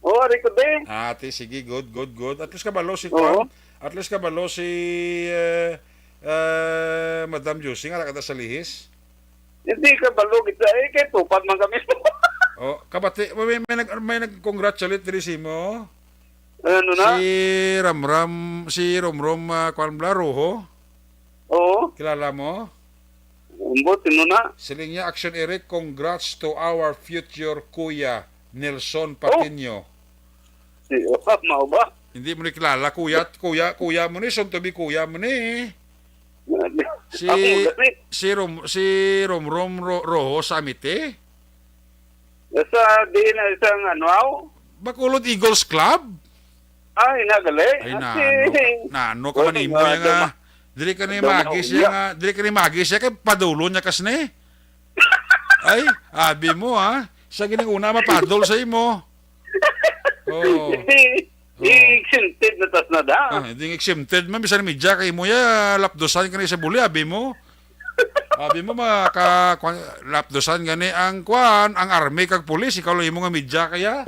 Oh, ari ko din. Ate, sige, good. At least kabalo si Oo. Tom. At least kabalo si Madam Josie, nga nakata sa Lihes. Hindi ka balog ito. Kaya tupad man kami. Oh, kabati, may nag-congratulate diri si mo. Ano na? Si Romrom Kwanbla Roho. Oo. Kilala mo? Umbot, ano na? Siling niya, Action Eric, congrats to our future kuya, Nelson Patiño. Mau ba? Hindi mo ni kilala, kuya mo ni, son to be kuya mo ni. Si Romrom Roho sa Amite. Sa din na isang ano aw? Bacolod Eagles Club? Ay, nagali. Ay, nano ka man imo yan nga. Dili ka ni magis siya kay padulo niya kas ni. Ay, abi mo ha. Sa gining una mapadol sa imo. Oh. Di exempted na tas na da. Hindi exempted man bisan media kay mo ya lapdosan kani sa buli abi mo. Abi mo lapdosan gani ang kwan, ang army kag pulis ikaw lang imo nga media kaya.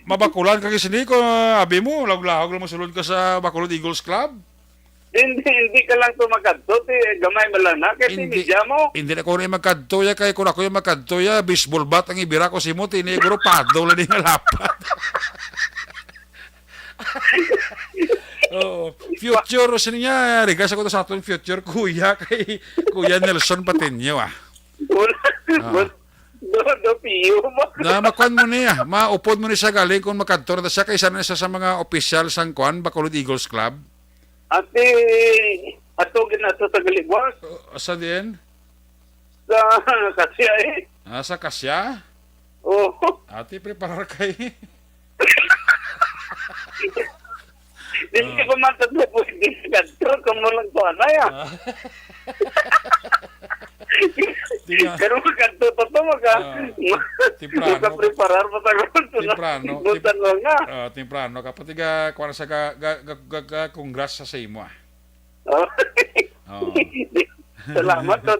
Mabakulan ka kisini ko abi mo lag-lahog lang mosulod ka sa Bacolod Eagles Club. Hindi ka lang tumakadto, gamay mo lang na kasi media mo. Hindi na ko rin magkadto ya kay kung ako yung magkadto ya baseball bat ang ibira ko si mo tiniguro padol na din nga lapat. Oh, future sinya regas ako to sa aton future kuya kay Kuya Nelson Patinio Do piyo mo. Na makuan mo niya, maupod mo ni sa galing kung makadto na siya kay isa na siya sa mga official sang kuan Bacolod Eagles Club. Ate, ato ginato sa Galigwas. Asa din? Sa kasi Sa kasya? Oh. Ate, preparar kay. Hindi ko man tatlo pwede kadto kung mo lang ko na ya. Pero magkanto pa to temprano. Maka-preparar pa sa Temprano. Butan mo nga. Temprano. Kapag kuwan sa kongras sa imo Oh. Salamat to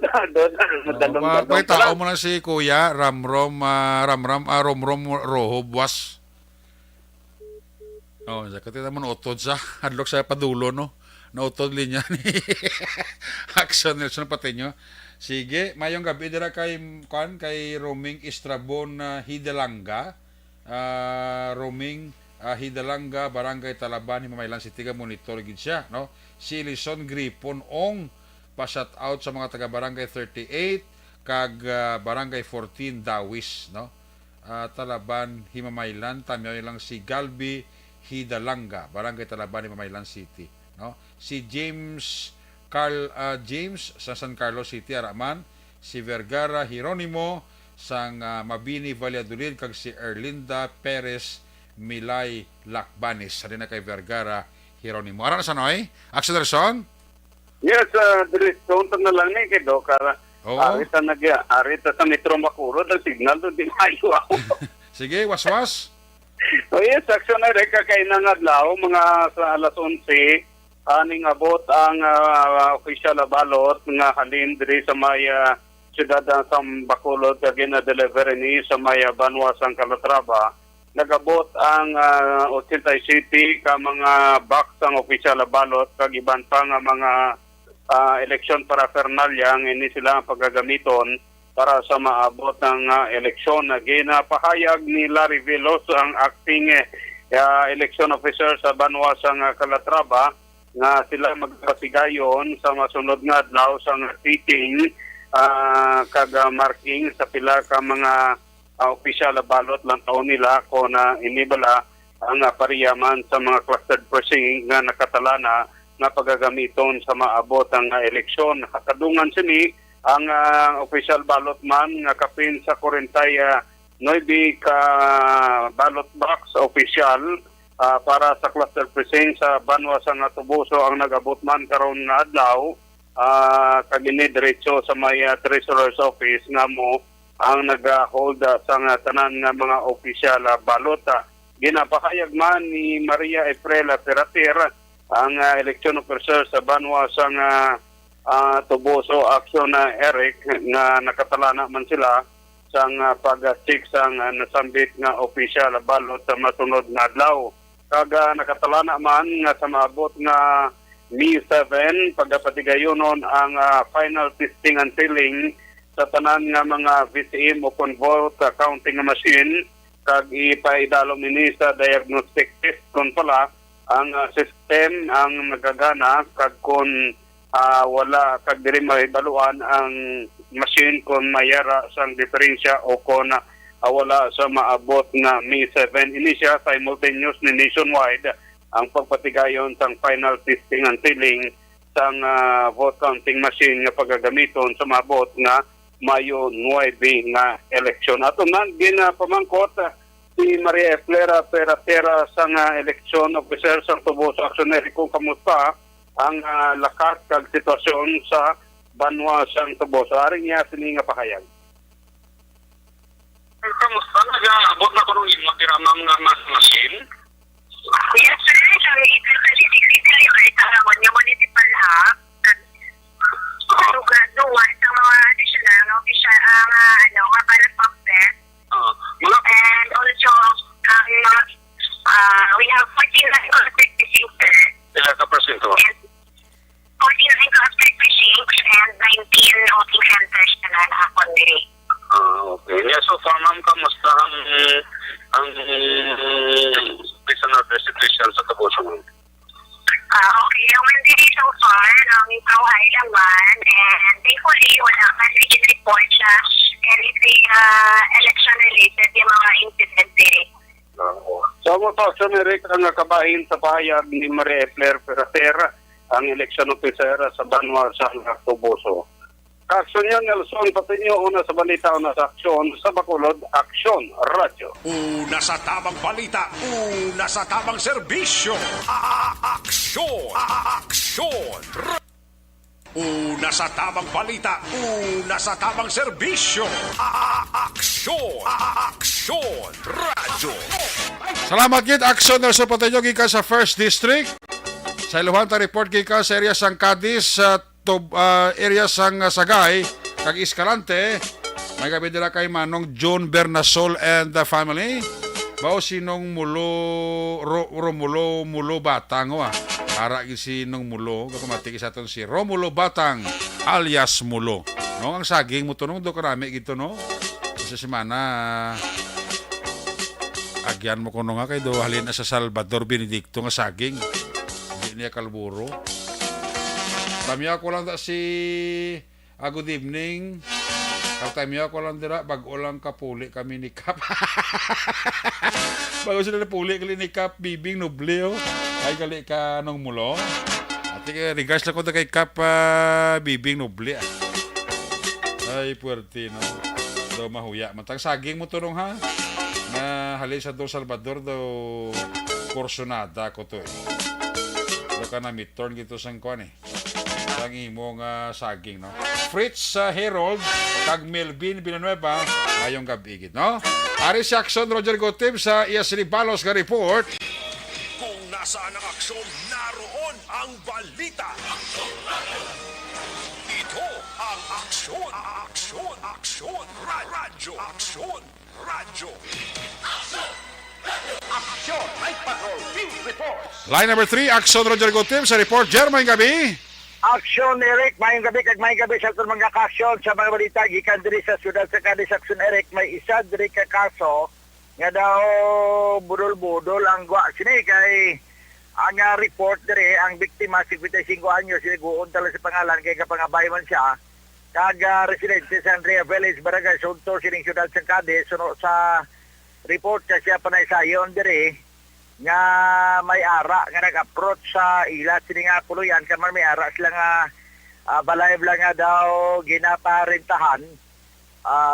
May tao mo na si Kuya Ramrom Roho Buwas. Sakit mo nautod sa hadlok sa padulo no. Nautod linya ni Action Nelson Patinio. Sige, mayong gabi dira kay Roming Estrabon Hidalanga. Roming Hidalanga, Barangay Talaban, Himamaylan City, monitor gid siya, no? Si Lison Gripon ong pa-shout out sa mga taga Barangay 38 kag Barangay 14 Dawis, no? Talaban, Himamaylan, tamyo lang si Galbi Hidalanga, Barangay Talaban, Himamaylan City, no? Si James sa San Carlos City, Araman, si Vergara Hieronimo sang Mabini Valladolid kag si Erlinda Perez Milay Lakbanis sa na kay Vergara Hieronimo. Ara na sa noy? Action Nelson? Yes, direksyon na lang ni kay Dokara. Arita sa Metro Bacolod ang signal do di mayo ako. Sige, waswas. Yes, action na reka kay nangadlaw mga sa alas 11 aning abot ang official na balot nga halin diri sa may siyudad ng Bacolod kag gina-deliver ni sa may Banwa sang Calatrava. Nagabot ang 87 ka mga box ang official na balot kag iban pa nga mga eleksyon paraphernalia nga ini sila ang paggagamiton para sa maabot ng eleksyon na ginapahayag ni Larry Veloso ang acting election officer sa Banwa sang Calatrava nga sila magpasigayon sa masunod nga adlaw sa sitting kag marking sa pila ka mga official na balot lang taon nila ko na inibala ang pariyaman sa mga clustered precinct nga nakatalana na paggagamiton sa maabot ang eleksyon. Kadungan sini ang official ballot man nga kapin sa 49 ka ballot box official para sa cluster precinct sa Banwa sang Tubuso ang nagabot man karon nga adlaw kagini diretso sa may treasurer's office nga mo ang nag-hold sa tanan nga mga official balot. Ginapahayag man ni Maria Efrela Perater ang election officer sa Banwa sang Tubuso Action Eric nga nakatalana man sila sang pag-check sang nasambit nga official balot sa masunod nga adlaw. Kaga nakatalana man nga sa maabot nga May 7 pagpatigayonon ang final testing and sealing sa tanan nga mga VCM o convolt counting machine kag ipaidalom ini sa diagnostic test kon pala ang system ang nagagana kag kon wala kag diri mahibaluan ang machine kon mayara sang diferensya o kon wala sa maabot nga May 7. Ini siya simultaneous ni nationwide ang pagpatigayon sang final testing and sealing sang vote counting machine nga paggagamiton sa maabot nga Mayo 9 nga eleksyon. Ato man ginapamangkot si Maria Eflera Peratera sang election officer sa Tubuso Action Eric kung kamusta ang lakas kag sitwasyon sa Banwa siyang Tuboso. Aring niya sini nga pakayag. Kamusta? Nag-aabot na ko nung imong tiramang nga masin? Yes, sir. Sabi ito kasi titigil yung itangamon yung municipal hub. Gaduwa sa mga additional na official mga ballot boxes. And also, we have 49 contact machines, sir. Ilan ka porsyento? And 49 contact machines and 19 voting centers na nakakon diri. Okay. Yeah, so far, ma'am, kamusta ang prisoner restitution sa Tuboso, ma'am? Okay, yung hindi so far, kaway naman, and thankfully, wala man rigid report siya anything election-related yung mga incident diri. So mo to, Sir Eric, ang kabahin sa pahayag ni Maria Epler Perater, ang election officer sa Banwa sa Tuboso. Aksyon yan, Nelson, pati niyo una sa balita, una sa aksyon, sa Bacolod, Aksyon Radyo. Una sa tamang balita, una sa tamang serbisyo. Aksyon! Aksyon! Una sa tamang balita, una sa tamang serbisyo. Aksyon! Aksyon! Radyo! Salamat gid Aksyon Nelson Pateño gikan sa First District. Sa iluhan ta report gikan sa area sang Cadiz sa area sang Sagay kag Escalante. May gabi dila kay Manong John Bernasol and the family. Bao sinong Romulo Batang para sinong Mulo kakumati sa aton si Romulo Batang alias Mulo. No ang saging mo tunong do karami gito no. Sa semana agyan mo kuno nga kay do halin na sa Salvador Benedicto nga saging. Hindi niya kalburo. Tamiya ko lang si good evening. Tamiya ko lang dira bago lang kapuli kami ni Kap. Bago sila napuli kali ni Kap Bibing Noble ay gali ka nung Mulo. At regards lang ko kay Kap Bibing Noble. Ay puwerte no. Do mahuya. Matang saging mo tunong ha. Na halin sa do Salvador do Corsonada ko to do ka na midturn gito sang kuan sang imong saging no. Fritz Herold kag Melvin Villanueva ngayong gabi gid no. Ari si Aksyon Roger Gotib sa ESL Balos nga report. Kung nasaan ang aksyon, naroon ang balita. Ito ang aksyon, aksyon, aksyon, radyo, aksyon, radyo. Aksyon! Night Patrol Field Reports! Line number 3, Aksyon Roger Gotib sa report. Jermaine gabi. Aksyon Eric, mayong gabi kag mayong gabi sa itong mga kasyon sa mga balita gikan diri sa siyudad sa Cadiz. Aksyon Eric, may isa diri ka kaso nga daw budol-budol ang gwa sini kay ang report diri ang biktima 55 anyos siniguon tala sa pangalan kay kapangabay man siya kag residente sa Andrea Village Barangay Sunto sining siyudad sa Cadiz. Suno sa report ka siya panaysayon diri nga may ara nga nag-approach sa ila sini nga puluyan kaman may ara sila nga balay bala nga daw ginaparentahan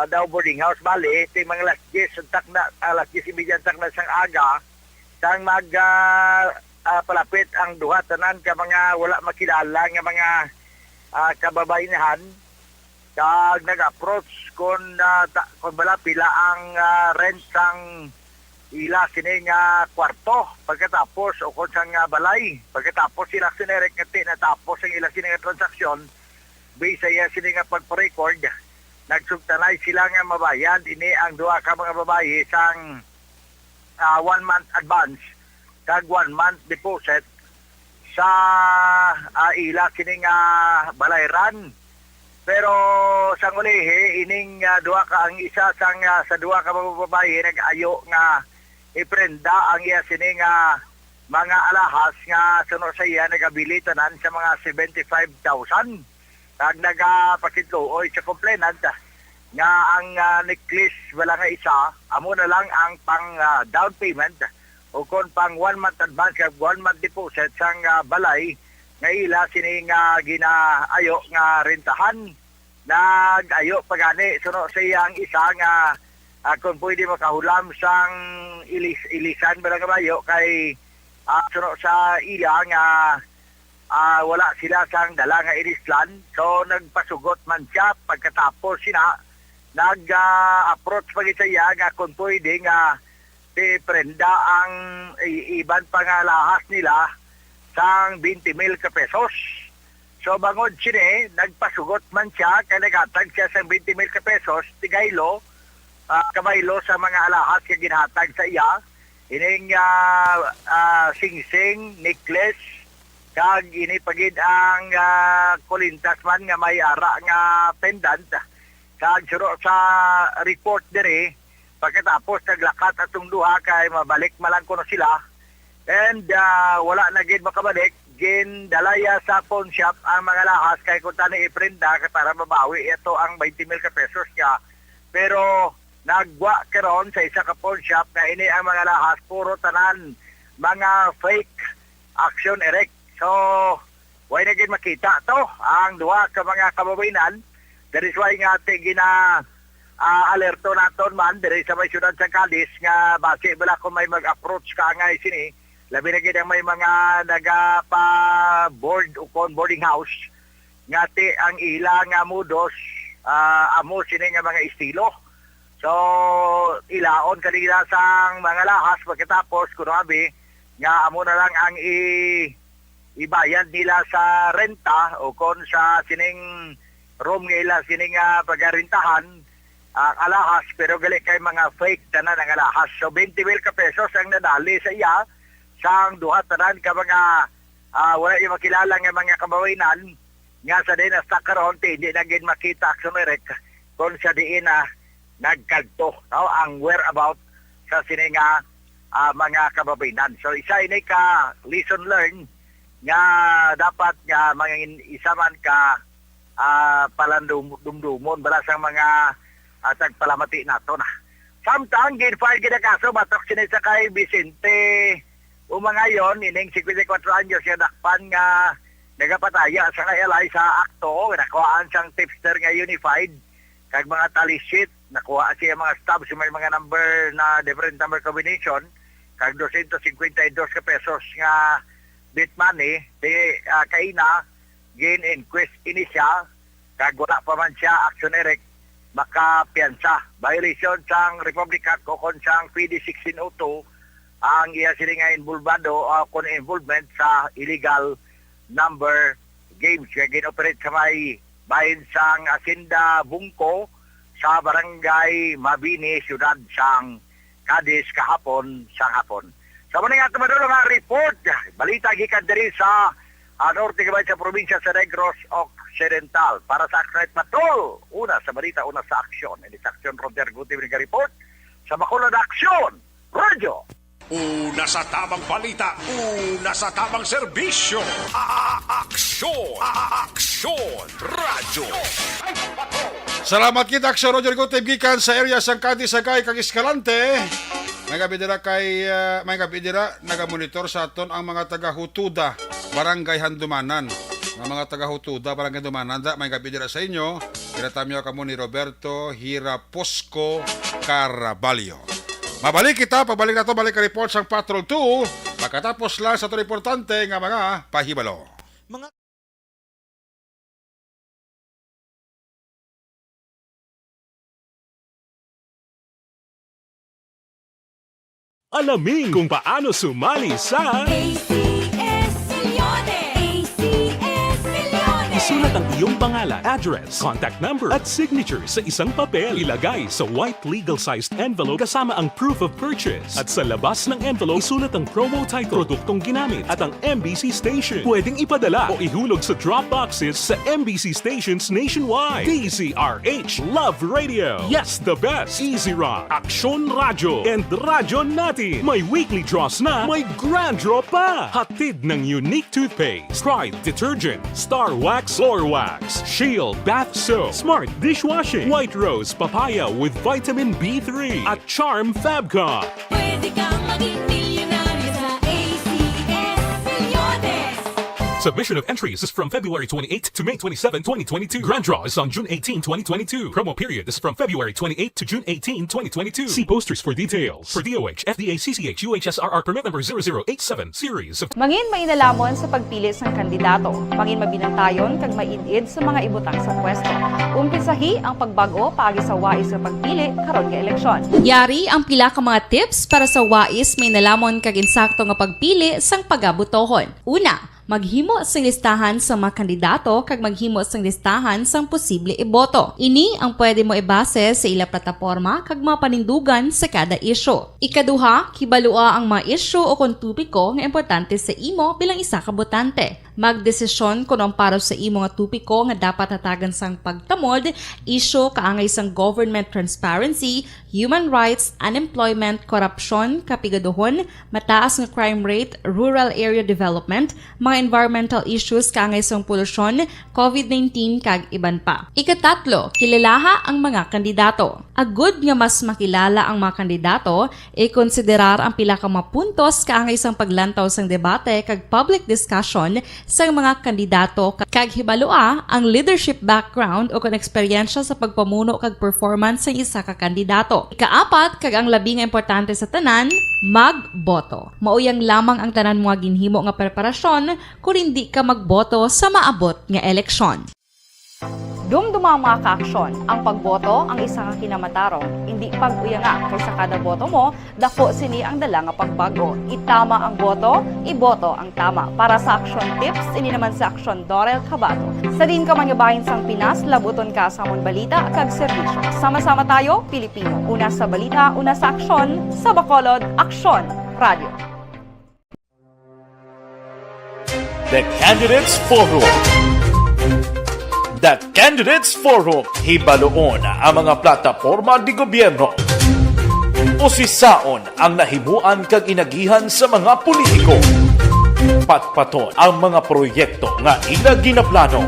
daw boarding house bali ting mga alas 10 untak na alas 10:30 untak na sang aga sang mag palapit ang duha tanan ka mga wala makilala nga mga kababainahan kag nag-approach kung bala pila ang rent sang ila sini nga kwarto pagkatapos o kung sang balay pagkatapos sila sinerek nga natapos ang ila sini nga transaksyon bisa ya sini nga pagpa-record nagsugtanay sila nga mabayan ini ang duha ka mga babae sang 1 month advance kag 1 month deposit sa ila sini nga balayran. Pero sang ulihi ining duha ka ang isa sang sa duha ka mga babae nag-ayo nga iprenda ang iya sini nga mga alahas nga suno sa iya nagabili tanan sa mga 75,000 kag nagapakituoy sa complainant nga ang necklace wala nga isa amo na lang ang pang down payment o kon pang 1 month advance kag 1 month deposit sang balay nga ila sini nga ginaayo nga rentahan nag-ayo pagani suno sa iya ang isa nga kung pwede makahulam sang ilisan ba nga bayo kay suno sa iya nga wala sila sang dala nga inislan. So nagpasugot man siya pagkatapos sina nag-approach pa siya nga kung pwede nga prenda ang iban pangalahas nila sang 20,000 ka pesos. So bangod sini, nagpasugot man siya kaya naghatag siya sang 20,000 ka pesos tigaylo, kabaylo sa mga alahas nga ginhatag sa iya. Ining sing-sing, necklace, kag inipagid ang kulintas man nga may ara nga pendant. Kag suro sa report dire, pagkatapos naglakat atong duha kay mabalik malang kuno sila. And wala na gid makabalik, gindalaya sa pawn shop ang mga lahas kay kung tani iprenda para mabawi ito ang 20,000 ka pesos niya. Pero nagwa karon sa isa ka pawn shop na ini ang mga lahas puro tanan mga fake Action Erect. So way na gid makita to ang duha ka mga kababayenan. That is why nga ate gina alerto naton man diri sa may syudad sa Cadiz nga base bala kung may mag-approach ka ngay sini labi na gid ang may mga nagapa board o boarding house nga ate ang ila nga modos amo sini nga mga estilo. So, ilaon kanila sang mga lahas pagkatapos kunabi nga amo na lang ang ibayad nila sa renta o kon sa sining room nila sining pagarintahan ang alahas pero gali kay mga fake tanan ang alahas. So, 20,000 ka pesos ang nadali sa iya sang duha tanan ka mga wala yung makilala nga mga kabawinan nga sa din sa karon hindi na gid makita Action Erect kon sa diin nagkadto ang whereabout sa sininga mga kababayenan. So isa ini ka lesson learned nga dapat nga mga isa man ka palandumdumon bala sa mga tagpalamati nato na. Samtang gin-file gid kaso batok sini sa kay Vicente umangayon ining 54 anyos siya dakpan nga nagapataya sa kay sa akto nakuhaan siyang tipster nga unified kag mga tally sheet nakuha siya mga stubs may mga number na different number combination kag 252 ka pesos nga bit money kaina gain inquest ini siya kag wala pa man siya Action Erect makapiyansa violation sang Republic Act o kon sang PD 1602 ang iya sila nga involvado kon involvement sa illegal number games kaya gin-operate sa may bahin sang Hacienda Bungko sa barangay Mabini, siyudad sang Cadiz kahapon sang hapon. Sa mga nga tumadolo nga report, balita gikan diri sa norte gabay sa probinsya sa Negros Occidental. Para sa Action Patrol, una sa balita, una sa aksyon. Ini sa aksyon Roger Guti report sa Bacolod Action, Radio. Una sa tamang balita, una sa tamang serbisyo. Aksyon! Aksyon! Radyo! Salamat kita Action Roger Gutib gikan sa area sang Cadiz Sagay kag Escalante. Nagabidira kay nagamonitor sa aton ang mga taga-Hutuda Barangay Handumanan. Ang mga taga-Hutuda Barangay Handumanan may gabidira sa inyo. Tinatamyo kamo ni Roberto Hiraposco Caraballo. Mabalik kita, pabalik na to, balik ka report sang Patrol 2. Pagkatapos lang sa ito importante nga mga pahibalo. Alamin kung paano sumali sa ACS Millones! ACS Millones! Isulat ang iyong pangalan, address, contact number at signature sa isang papel. Ilagay sa white legal-sized envelope kasama ang proof of purchase. At sa labas ng envelope, isulat ang promo title, produktong ginamit at ang MBC station. Pwedeng ipadala o ihulog sa drop boxes sa MBC stations nationwide. DZRH Love Radio. Yes, the best. Easy Rock, Aksyon Radyo, and Radyo Natin. May weekly draws na, may grand draw pa. Hatid ng unique toothpaste, Pride Detergent, Star Wax Floor Wax, Shield Bath Soap, Smart Dishwashing, White Rose Papaya with Vitamin B3, at Charm Fabcon. Pwede kang maging milyonaryo sa ACS Millones! Submission of entries is from February 28 to May 27, 2022. Grand draw is on June 18, 2022. Promo period is from February 28 to June 18, 2022. See posters for details. For DOH, FDA, CCH, UHSRR permit number 0087 series of Mangin may nalamon sa pagpili sang kandidato. Mangin mabinantayon kag maidid sa mga ibutang sa pwesto. Umpisahi ang pagbago paagi sa wais sa pagpili karon nga eleksyon. Yari ang pila ka mga tips para sa wais may nalamon kag insakto nga pagpili sang pagabutohon. Una, maghimo sang listahan sa mga kandidato kag maghimo sang listahan sang posible iboto. Ini ang pwede mo ibase sa ila plataporma kag mga panindugan sa kada isyu. Ikaduha, kibalua ang mga isyu o kung tupiko nga importante sa imo bilang isa ka botante. Magdesisyon kung ang para sa imo nga tupiko nga dapat hatagan sang pagtamod, isyu kaangay sang government transparency, human rights, unemployment, korupsyon, kapigaduhon, mataas nga crime rate, rural area development, mga environmental issues kaangay sang polusyon, COVID-19 kag iban pa. Ikatatlo, kilalaha ang mga kandidato. Agud nga mas makilala ang mga kandidato, i-konsiderar ang pila ka mga puntos kaangay sang paglantaw sang debate kag public discussion sa mga kandidato kag hibalua ang leadership background o kung eksperyensya sa pagpamuno kag performance sa isa ka kandidato. Ikaapat kag ang labi nga importante sa tanan, magboto. Mauyang lamang ang tanan mga ginhimo nga preparasyon kung hindi ka magboto sa maabot nga eleksyon. Dumduma ang mga kaaksyon. Ang pagboto ang isa ka kinamatarong. Hindi pag-uyanga kaysa kada boto mo, dako sini ang dala nga pagbago. Itama ang boto, iboto ang tama. Para sa action tips, ini naman sa action Dorel Cabato. Sa din ka manyabahin sang Pinas, labuton ka sa amon balita kag serbisyo. Sama-sama tayo, Pilipino. Una sa balita, una sa aksyon, sa Bacolod, Aksyon Radio. The Candidates Forum. The Candidates Forum, hibaloon ang mga plataporma di gobyerno. Usisaon ang nahimuan kag inagihan sa mga politiko. Patpaton ang mga proyekto nga ila ginaplano.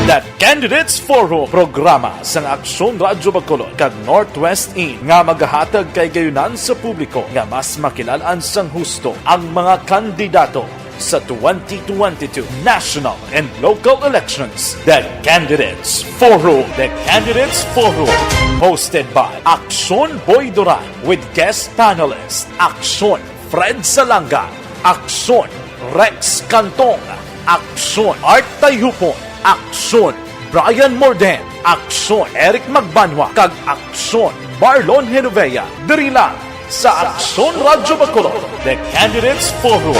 The Candidates Forum, programa sang Aksyon Radyo Bacolod kag Northwest In nga magahatag kay gayunan sa publiko nga mas makilalaan sang husto ang mga kandidato sa 2022 national and local elections. The Candidates Forum. The Candidates Forum. Hosted by Aksyon Boy Duran with guest panelists Aksyon Fred Salanga, Aksyon Rex Cantong, Aksyon Art Tayupon, Aksyon Brian Morden, Aksyon Eric Magbanwa, kag Aksyon Marlon Genovea. Diri lang sa Aksyon Radyo Bacolod. The Candidates Forum.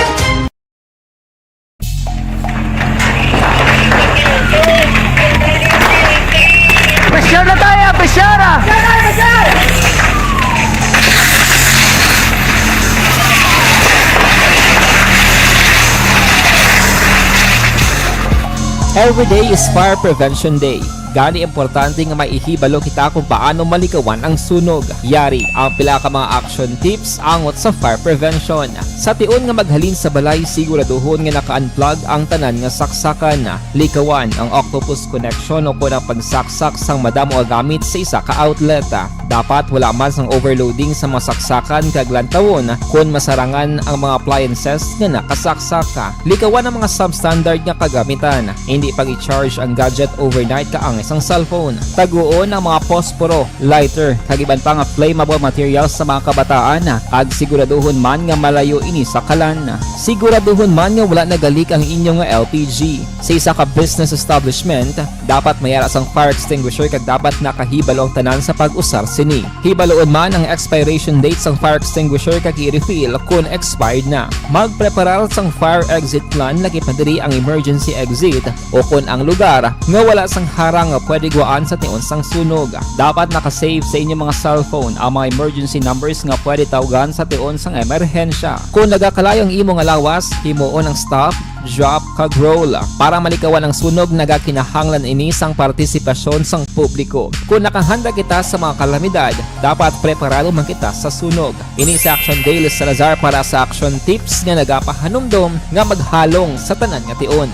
Pressure na tayo! Pressure na! Every day is Fire Prevention Day. Gani importante nga maihibalo kita kung paano malikawan ang sunog. Yari ang pila ka mga action tips angot sa fire prevention. Sa tion nga maghalin sa balay, siguraduhon nga naka-unplug ang tanan nga saksakan. Likawan ang octopus connection o kung ang pagsaksak sang madamo gamit sa isa ka outlet. Dapat wala man sang overloading sa mga saksakan kag lantawon kung masarangan ang mga appliances nga nakasaksaka. Likawan ang mga substandard nga kagamitan. Hindi pag i-charge ang gadget overnight kaang isang cellphone. Taguon ang mga posporo, lighter, kag iban pa nga flammable materials sa mga kabataan. Ag siguraduhon man nga malayo ini sa kalan. Siguraduhon man nga wala nagalik ang inyong LPG. Sa isa ka business establishment, dapat mayara sang fire extinguisher kag dapat nakahibalo ang tanan sa pag-usar sini. Hibaloon man ang expiration date sang fire extinguisher kag i-refill kung expired na. Magpreparar sang fire exit plan lagi pa diri ang emergency exit o kung ang lugar nga wala sang harang nga pwede guaan sa tion sang sunog. Dapat nakasave sa inyong mga cellphone ang mga emergency numbers nga pwede tawagan sa tion sang emerhensya. Kung nagakalayong imong alawas, himuon ang stop, drop, kag roll. Para malikawan ang sunog, nagakinahanglan ini sang partisipasyon sang publiko. Kung nakahanda kita sa mga kalamidad, dapat preparado man kita sa sunog. Ini sa Action Daily Salazar para sa action tips nga nagapahanumdom nga maghalong sa tanan nga tion.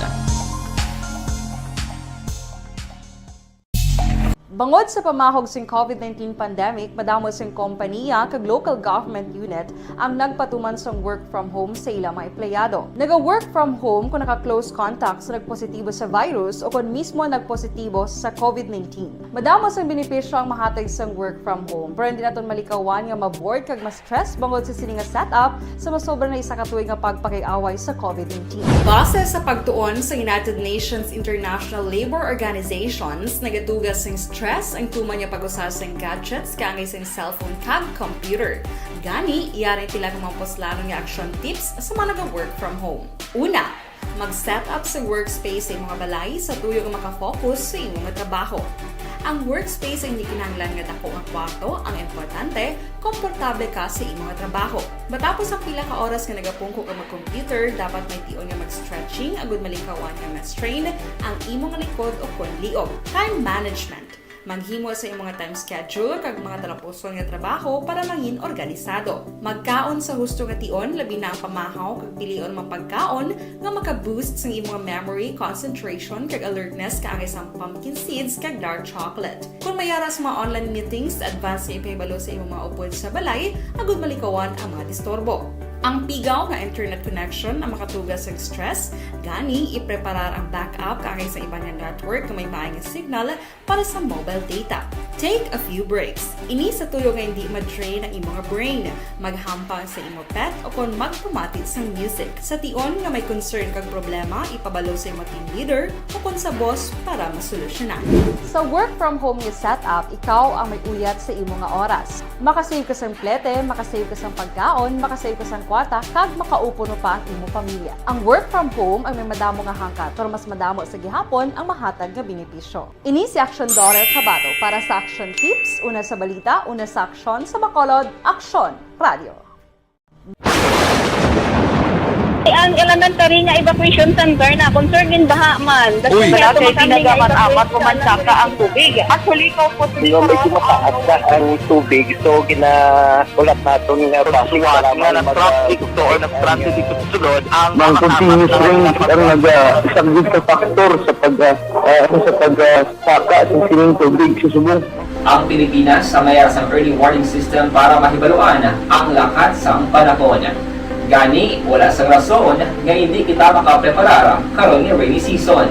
Bangod sa pamahog sing COVID-19 pandemic, madamo sing kompanya kag local government unit ang nagpatuman sang work from home sa ilang mga empleyado. Naga-work from home kung naka-close contact sa nagpositibo sa virus o kung mismo nagpositibo sa COVID-19. Madamo sang benepisyo ang mahatag sang work from home, pero hindi naton malikawan nga ma-bored kag ma-stress bangod sa sini nga setup sa masobra na isa ka tuig nga pagpakiaway sa COVID-19. Base sa pagtuon sa United Nations International Labour Organizations, nagatugas sing stress ang tuman niya pag-usar sa gadgets kangay sa cellphone kag computer. Gani, iyaring tila ng mga poslanong nga action tips sa mga nag-work from home. Una, mag-set up sa workspace sa mga balay sa tuyo nga makafocus sa imong trabaho. Ang workspace ay hindi kinahanglan nga dako ang kwarto, ang importante, komportable ka sa imong trabaho. Matapos ang pila ka oras nga nagapungko ka mag-computer, dapat may tion nga mag-stretching agud malikawan nga ma-strain ang imong likod o kon liog. Time management. Maghimo sa imong time schedule kag mga talapuson nga trabaho para maging organisado. Magkaon sa husto nga tion, labi na ang pamahaw kag pilion mapagkaon nga maka-boost sa imong memory, concentration kag alertness kaangay sa pumpkin seeds kag dark chocolate. Kung mayaras mga online meetings, advance nga ipahibalo sa imong mga upod sa balay, agud malikawan ang mga disturbo. Ang pigaw nga internet connection ang makatugas sa stress, gani ipreparar ang backup kaangay sa ibang network na may maayong signal para sa mobile data. Take a few breaks. Ini sa tuyo nga hindi ma-drain ang imong brain, maghampang sa imong pet o kung magpumatit sa music. Sa tion nga may concern kag problema, ipabalo sa imong team leader o kung sa boss para masolusyonan. Sa work from home nga setup, ikaw ang may uyat sa imong nga oras. Makasave ka sa plete, makasave ka sa pagkaon, makasave ka sa kwarta, kag makaupo no pa ang imong pamilya. Ang work from home ay may madamo nga hangkat, pero mas madamo sa gihapon ang mahatag nga benepisyo. Ini si Action Dore Cabato para sa Action Tips, una sa balita, una sa aksyon sa Bacolod, Action Radio. Ang elementary nga evacuation center na concern din baha man. Uy, dati pinagamat-amat kumansaka ang tubig. Actually, ikaw po Hindi mo medyo mataas na ang tubig. So, ulat natin nga basiwala nga ng traffic to or ng traffic dito sa sulod. Ang continuous rain ang nag-isang sa factor sa pagsaka sa sining tubig sa subong. Ang Pilipinas sa mayroon sa early warning system para mahibaluan ang lakat sa panahon. Gani, wala sa rason nga hindi kita makapreparar karon ni rainy season.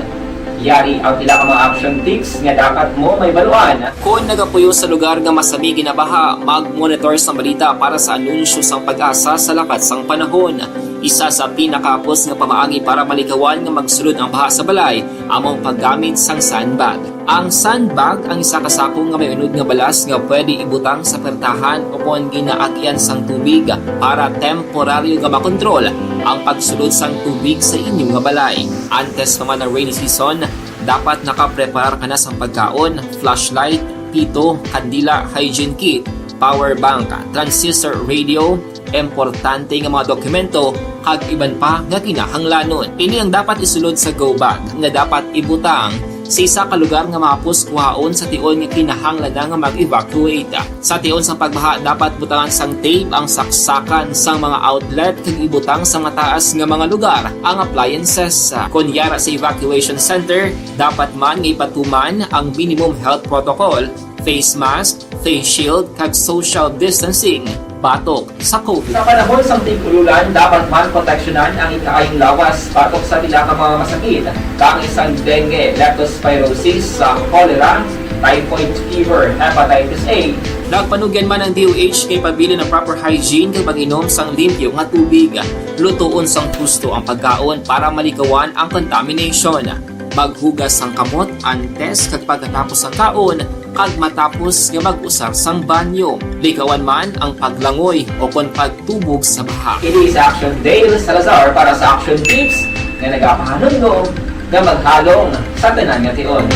Yari ang pila ka mga action tips nga dapat mo may baluan. Kung nagapuyo sa lugar nga masabi ginabaha, mag-monitor sa balita para sa anunsyo sang pag-asa sa lakat sang panahon. Isa sa pinakapos nga pamaagi para malikawan nga magsulod ang baha sa balay, among paggamit sang sandbag. Ang sandbag ang isa ka sako nga may unod nga balas nga pwede ibutang sa pertahan o kung ginaagyan sang tubig para temporaryo nga makontrol ang pagsulod sang tubig sa inyong nga balay. Antes naman ng rainy season, dapat nakapreparar ka na sang pagkaon, flashlight, pito, kandila, hygiene kit, power bank, transistor radio, importante nga mga dokumento kag iban pa nga kinahanglanon. Ini ang dapat isulod sa go bag nga dapat ibutang sa isa ka lugar nga mapos kuhaon sa tion nga kinahanglan nga mag-evacuate. Sa tion sa pagbaha dapat butangan sang tape ang saksakan sang mga outlet kag ibutang sa mataas nga mga lugar ang appliances. Kunyara sa evacuation center, dapat man nga ipatuman ang minimum health protocol, face mask, face shield kag social distancing batok sa COVID. Sa panahon sa tig-ululan, dapat man proteksyonan ang ikaayong lawas batok sa pila ka mga masakit, kang isang dengue, leptospirosis, cholera, typhoid fever, hepatitis A. Nagpanugyan man ang DOH kay pabili ng proper hygiene kay pag-inom sang limpyo nga tubig. Lutuon sang gusto ang pagkaon para malikawan ang contamination. Maghugas sang kamot antes kag pagkatapos ang kaon kag matapos nga mag-usar sang banyo. Likawan man ang paglangoy o kon pagtubog sa baha. Ini sa Action Dale Salazar para sa Action Tips nga nagapahanundong nga maghalong sa tanan nga tion.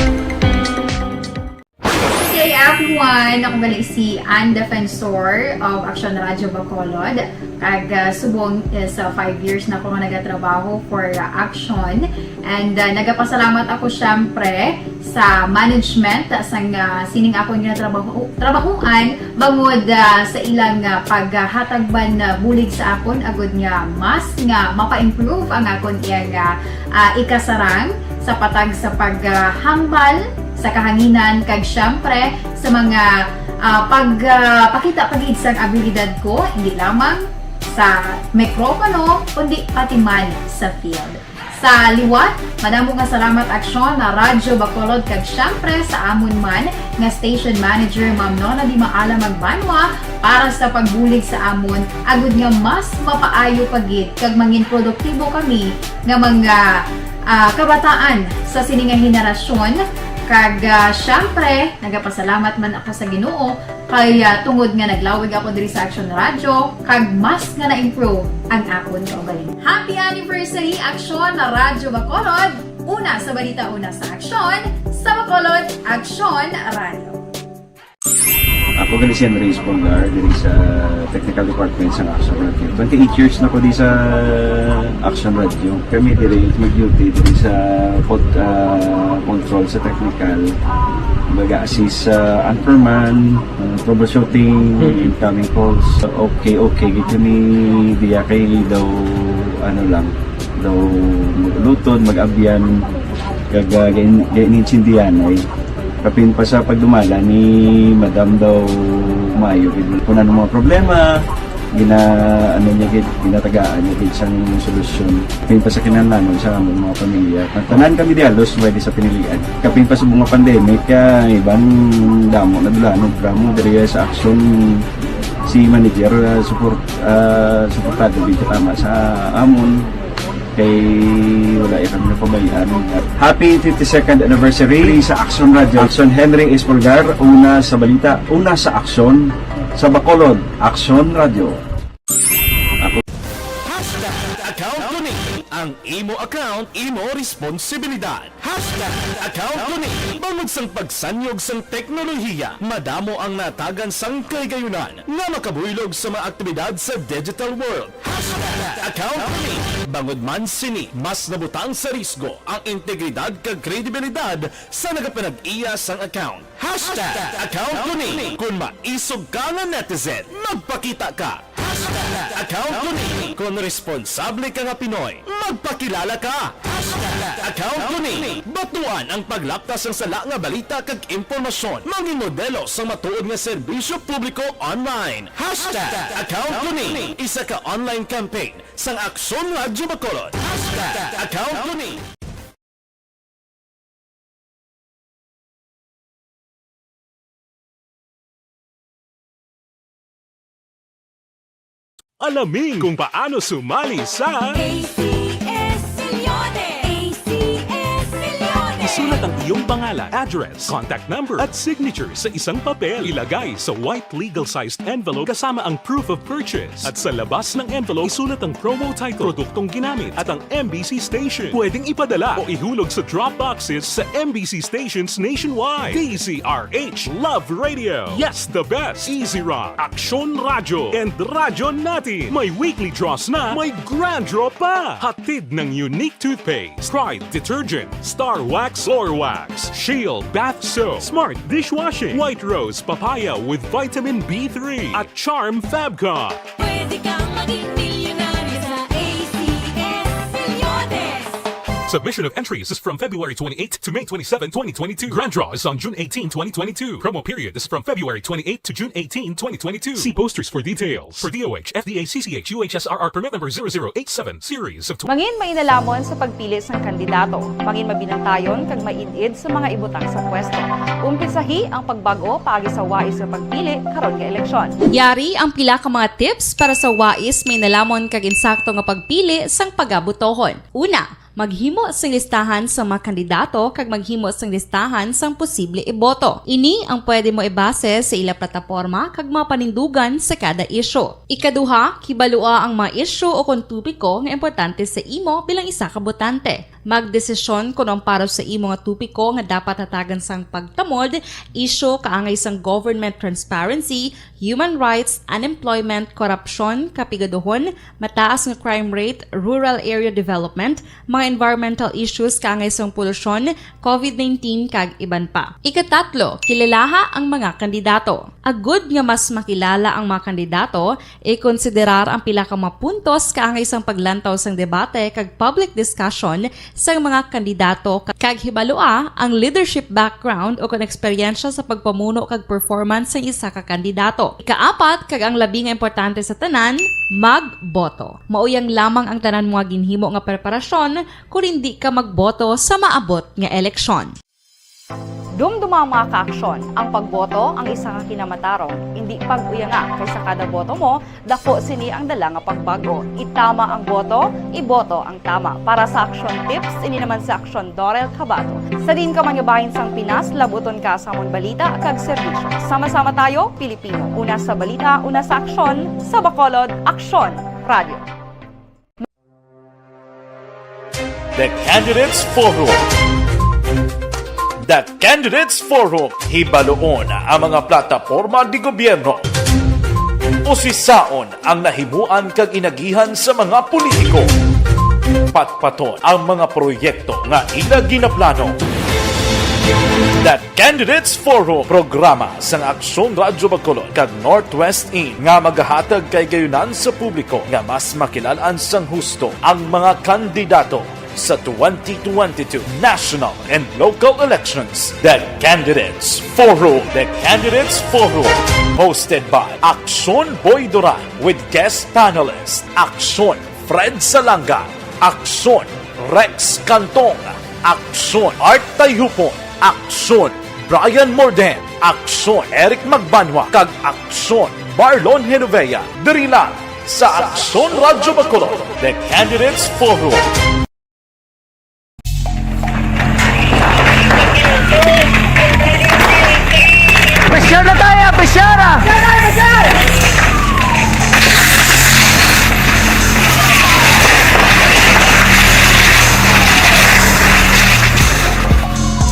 Hey everyone! Ako gali si Ann Defensor of Action Radio Bacolod. Kag subong is 5 years na ako nga nagatrabaho for Action. And nagapasalamat ako syempre sa management sang sining ako nga trabahuan bangod sa ilang paghatagban bulig sa akon agud nga mas nga mapa-improve ang akon iyang ikasarang sa patag sa paghambal sa kahanginan kag syempre sa mga pakita pagid sa abilidad ko hindi lamang sa mikropono kundi pati man sa field. Sa liwat, madamo nga salamat aksyon na Radyo Bacolod kag syempre sa amon man nga station manager Ma'am Nona Di Maala Magbanwa para sa pagbulig sa amon agud nga mas mapaayo pagid kag mangin produktibo kami nga mga kabataan sa sining nga henerasyon. Kag syempre, nagapasalamat man ako sa Ginoo kay tungod nga naglawig ako diri sa Aksyon Radio kag mas nga na-improve ang akon kaugalingon. Happy anniversary Aksyon na Radyo Bacolod! Una sa balita, una sa aksyon, sa Bacolod, Aksyon Radio. Ako gali si Andres Polgar diri sa Technical Department sa Action Radio. 28 years na ko di sa Action Radio. Kami diri mag-duty diri sa control sa technical. Mag-assist sa anchorman, troubleshooting, incoming calls. Okay, gito ni diya kay daw daw maglutod, mag-abyan, gainin-sindihan ay kapin pa sa pagdumala ni Madam daw Mayo kuna ng mga problema ginatagaan niya isang solusyon kapin pa sa kinahanglan sa among mga pamilya tanan kami dialos pwede sa pinilian kapin pa sa mga pandemic ibang damo na dulanog dramo diri sa aksyon si manager suportado dito tama sa amon kay wala kami napabayaan. Happy 52nd anniversary sa Action Radio. Action Henry Espolgar, una sa balita, una sa aksyon, sa Bacolod, Action Radio. Account ko ni ang imo account, imo responsibilidad. Account ko ni bangod sang pagsanyog sang teknolohiya, madamo ang natagan sang kaygayunan nga makabuylog sa mga aktibidad sa digital world. Account ko ni bangod man sini mas nabutang sa risgo ang integridad kag kredibilidad sa nagapanag-iya sang account. Account ko ni kung maisog ka nga netizen, magpakita ka. Account ko ni kung responsable ka nga Pinoy, magpakilala ka. Account ko ni batuan ang paglaptas ng sala nga balita kag impormasyon, mangin modelo sa matuod nga serbisyo publiko online. Account ko ni isa ka online campaign sang Aksyon Radyo Bacolod. Account ko ni Alamin kung paano sumali sa ACS Millones! ACS Millones! Isulat ang iyong pangalan, address, contact number at signature sa isang papel. Ilagay sa white legal-sized envelope kasama ang proof of purchase. At sa labas ng envelope, isulat ang promo title, produktong ginamit at ang MBC station. Pwedeng ipadala o ihulog sa drop boxes sa MBC stations nationwide. DZRH Love Radio. Yes, the best. Easy Rock, Aksyon Radio, and Radyo Natin. May weekly draws na, may grand draw pa. Hatid ng unique toothpaste, Pride Detergent, Star Wax Floor Wax, Shield Bath Soap, Smart Dishwashing, White Rose Papaya with Vitamin B3, at Charm Fabcon. Pwede kang maging milyonaryo sa ACS Millones! Submission of entries is from February 28 to May 27, 2022. Grand draw is on June 18, 2022. Promo period is from February 28 to June 18, 2022. See posters for details. For DOH, FDA, CCH, UHSRR permit number 0087, series of... Mangin mainalamon sa pagpili ng kandidato. Mangin mabinantayon kag maidid sa mga ibutang sa pwesto. Umpisahi ang pagbago paagi sa wais sa pagpili karon nga eleksyon. Yari ang pila ka mga tips para sa wais may nalamon kag insakto nga pagpili sang pagabutohon. Una, maghimo sang listahan sa mga kandidato kag maghimo sang listahan sang posible iboto. Ini ang pwede mo ibase sa ila plataporma kag mapanindugan sa kada isyu. Ikaduha, kibalua ang mga isyu o kung tupiko nga importante sa imo bilang isa ka botante. Magdesisyon kung ang para sa imo nga tupiko nga dapat hatagan sang pagtamod, isyu kaangay sang government transparency, human rights, unemployment, corruption, kapigaduhon, mataas nga crime rate, rural area development, mga mga environmental issues kaangay sa polusyon, COVID-19 kag iban pa. Ikatatlo, kilalaha ang mga kandidato. Agud nga mas makilala ang mga kandidato, konsiderar ang pila ka mga puntos kaangay sang paglantaw sang debate kag public discussion sa mga kandidato kag hibalua ang leadership background o kon eksperyensya sa pagpamuno kag performance sa isa ka kandidato. Ikaapat kag ang labi nga importante sa tanan, magboto. Mauyang lamang ang tanan mga ginhimo nga preparasyon kung hindi ka magboto sa maabot nga eleksyon. Dumduma ang mga kaaksyon. Ang pagboto ang isa ka kinamatarong. Hindi pag-uyanga kaysa kada boto mo, dako sini ang dala nga pagbago. Itama ang boto, iboto ang tama. Para sa action tips, ini naman sa action Dorel Cabato. Sa din ka mangyubahin sang Pinas, labuton ka sa amon balita kag serbisyo. Sama-sama tayo, Pilipino. Una sa balita, una sa aksyon, sa Bacolod, Aksyon Radio. The Candidates Forum. The Candidates Forum, hibaloon ang mga plataporma di gobyerno. Usisaon ang nahimuan kag inagihan sa mga politiko. Patpaton ang mga proyekto nga ila ginaplano. The Candidates Forum, programa sang Aksyon Radyo Bacolod kag Northwest In nga magahatag kay gayunan sa publiko nga mas makilalaan sang husto ang mga kandidato sa 2022 national and local elections. The Candidates Forum. The Candidates Forum. Hosted by Aksyon Boy Duran with guest panelists Aksyon Fred Salanga, Aksyon Rex Cantong, Aksyon Art Tayhupon, Aksyon Brian Morden, Aksyon Eric Magbanwa, kag Aksyon Marlon Genovea. Diri lang sa Aksyon Radyo Bacolod. The Candidates Forum. Pressure na tayo! Pressure!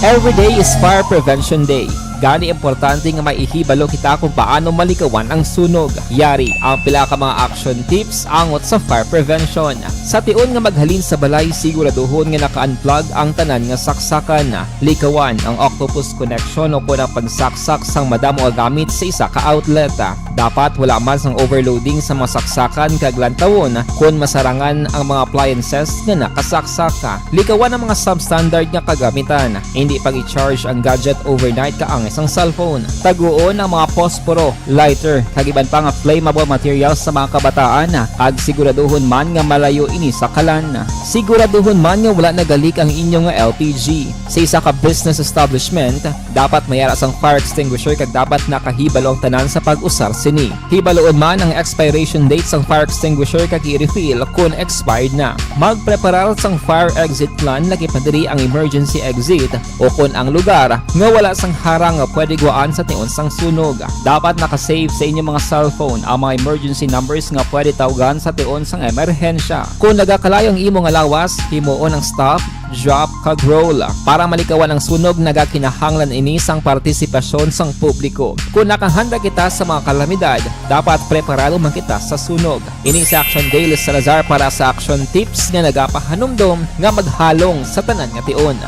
Every day is Fire Prevention Day. Gani importante nga maihibalo kita kung paano malikawan ang sunog. Yari ang pila ka mga action tips angot sa fire prevention. Sa tion nga maghalin sa balay, siguraduhon nga naka-unplug ang tanan nga saksakan. Likawan ang octopus connection o kung ang pagsaksak sang madamo nga gamit sa isa ka outlet. Dapat wala man sang overloading sa mga saksakan kag lantawon kung masarangan ang mga appliances nga nakasaksaka. Likawan ang mga substandard nga kagamitan. Hindi pag i-charge ang gadget overnight kaang isang cellphone. Taguon ang mga posporo, lighter, kag iban pa nga flammable materials sa mga kabataan. Ag siguraduhon man nga malayo ini sa kalan. Siguraduhon man nga wala nagalik ang inyong LPG. Sa isa ka business establishment, dapat mayara sang fire extinguisher kag dapat nakahibalo ang tanan sa pag-usar sini. Hibaloon man ang expiration date sang fire extinguisher kag i-refill kung expired na. Magpreparar sang fire exit plan lagi pa diri ang emergency exit o kung ang lugar nga wala sang harang nga pwede guaan sa tion sang sunog. Dapat nakasave sa inyong mga cellphone ang mga emergency numbers nga pwede tawagan sa tion sang emerhensya. Kung nagakalayo ang imong alawas, himuon ang stop, drop, kag roll. Para malikawan ang sunog, nagakinahanglan ini sang partisipasyon sang publiko. Kung nakahanda kita sa mga kalamidad, dapat preparado man kita sa sunog. Ini sa Action Daily Salazar para sa action tips nga nagapahanumdom nga maghalong sa tanan nga tion.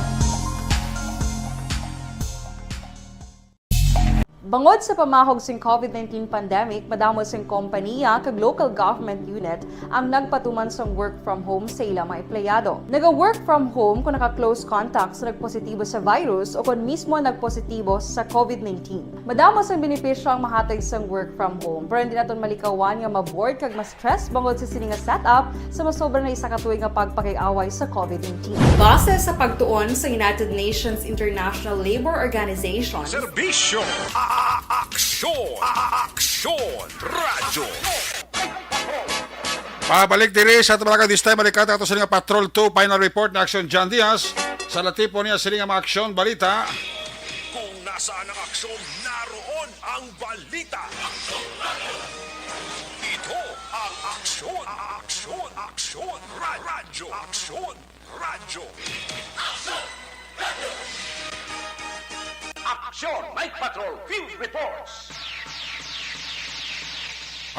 Bangod sa pamahog sing COVID-19 pandemic, madamo sing kompanya kag local government unit ang nagpatuman sang work from home sa ilang mga empleyado. Naga-work from home kung naka-close contacts na nagpositibo sa virus o kung mismo nagpositibo sa COVID-19. Madamo sang benepisyo ang mahatag sang work from home, pero hindi naton malikawan nga maboard kag ma-stress bangod sa sini nga setup sa masobra na isa ka tuig nga pagpakiaway sa COVID-19. Base sa pagtuon sa United Nations International Labour Organization, Serbisyo! Aksyon! Aksyon! Radyo! Pabalik diri sa Tabalaga this time malikata ato sa nga Patrol 2 final report na Aksyon John Diaz sa latipo niya sa nga mga aksyon balita. Kung nasaan ang aksyon, naroon ang balita. Ito ang aksyon! Aksyon! Aksyon! Radyo! Aksyon! Radyo! Aksyon! Night Patrol Field Reports!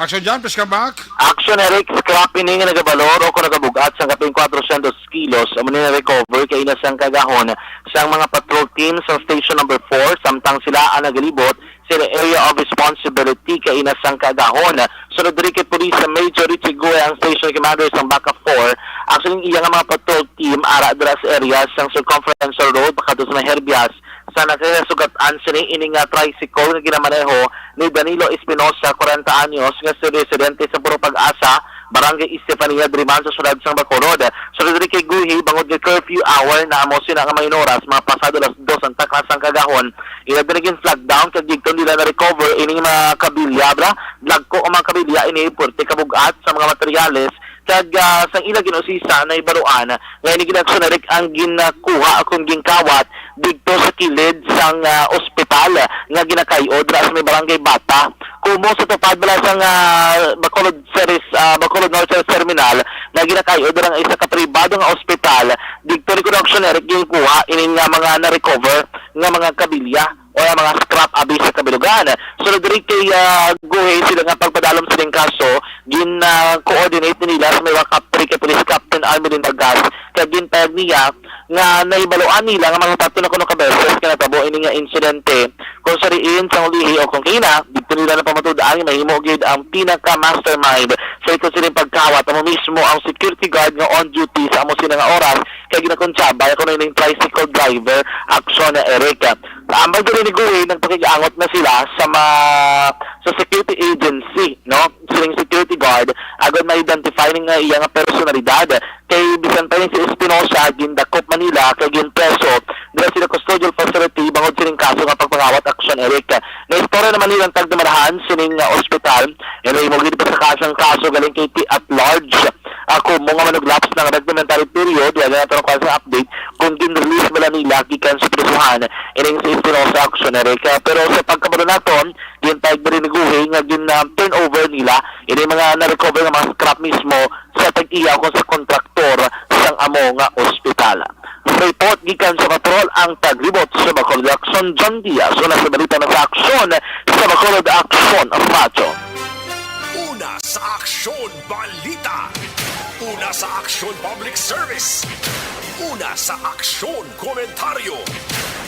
Action dyan, please come back. Action Eric, scrapping nga nagabalor o kung nagabugat sa kaping 400 kilos amo ni recover kay inasang kagahon sa mga patrol team sa station number 4 samtang sila ang nagalibot sa area of responsibility kay inasang kagahon. Sunod diri kay Police Major Richie Guay ang station commander sa Baka 4. Actually iya nga mga patrol team ara dira sa area sang Circumferential Road pakadto sa Herbias sa nakasugatan sini ining tricycle nga ginamaneho ni Danilo Espinosa, 40 anyos, nga si residente sa Puro Pag-asa, Barangay Estefania, Driman sa syudad sang Bacolod. Sunod diri kay Guhi, bangod nga curfew hour na amo sila nga may oras, mga pasado las 2 ang taklas ang kagahon. Ila dinigin flag down kag gigton nila na recover ining mga kabilya, bra. Lagko o mga kabilya ini porte kabugat sa mga materyales kag sang ila ginusisa na ibaruan nga ini ginagsunarik ang ginakuha akong gingkawat dito sa kilid sang ospital nga ginakayo dra sa may barangay Bata. Kumo sa tupad bala sang Bacolod Service Bacolod North Service Terminal nga ginakayo dra nga isa ka pribado nga ospital dito ni production Eric ginkuha ini nga mga na-recover nga mga kabilya o mga scrap abi sa kabilugan. So diri kay Guhay sila nga pagpadalom sa ding kaso gin-coordinate nila sa may wakapri kay Police Captain Almelin Vargas kag gintag niya nga naibaloan nila nga mga tatlo na kuno ka beses nga natabo ini nga insidente kung sariin sa ulihi o kung kina dito nila na pamatud-an mahimo gid ang pinaka mastermind sa ito silang pagkawat amo mismo ang security guard nga on duty sa amo sila nga oras kay ginakonsyaba kuno ining tricycle driver action na Erika. Ambag diri ni Guhay nagpakigangot na sila sa security agency, no? Siling security guard agad ma-identify nga iya nga personalidad kay bisan pa rin si Espinosa gindakop Manila kay ginpreso dira sila custodial facility bangod siling kaso nga pagpangawat action Erika. Na istorya naman nilang tagdamarahan sining ospital ino mo gid pa sa kaso galing kay at large ako mo nga manuglaps ng documentary period wala na tanong sa update kung gin-release bala nila gikan sa prisuhan ining si Espinosa action Erika. Pero sa pagkabalo naton gintag diri ni Guhay nga turnover nila ini mga na-recover nga mga scrap mismo sa tag-iya ko sa kontraktor sang amo nga ospital. Report gikan sa patrol ang tagribot sa Bacolod Action John Diaz una sa balita na sa aksyon sa Bacolod Action Radyo. Una sa Aksyon Balita. Una sa Aksyon Public Service. Una sa Aksyon Komentaryo.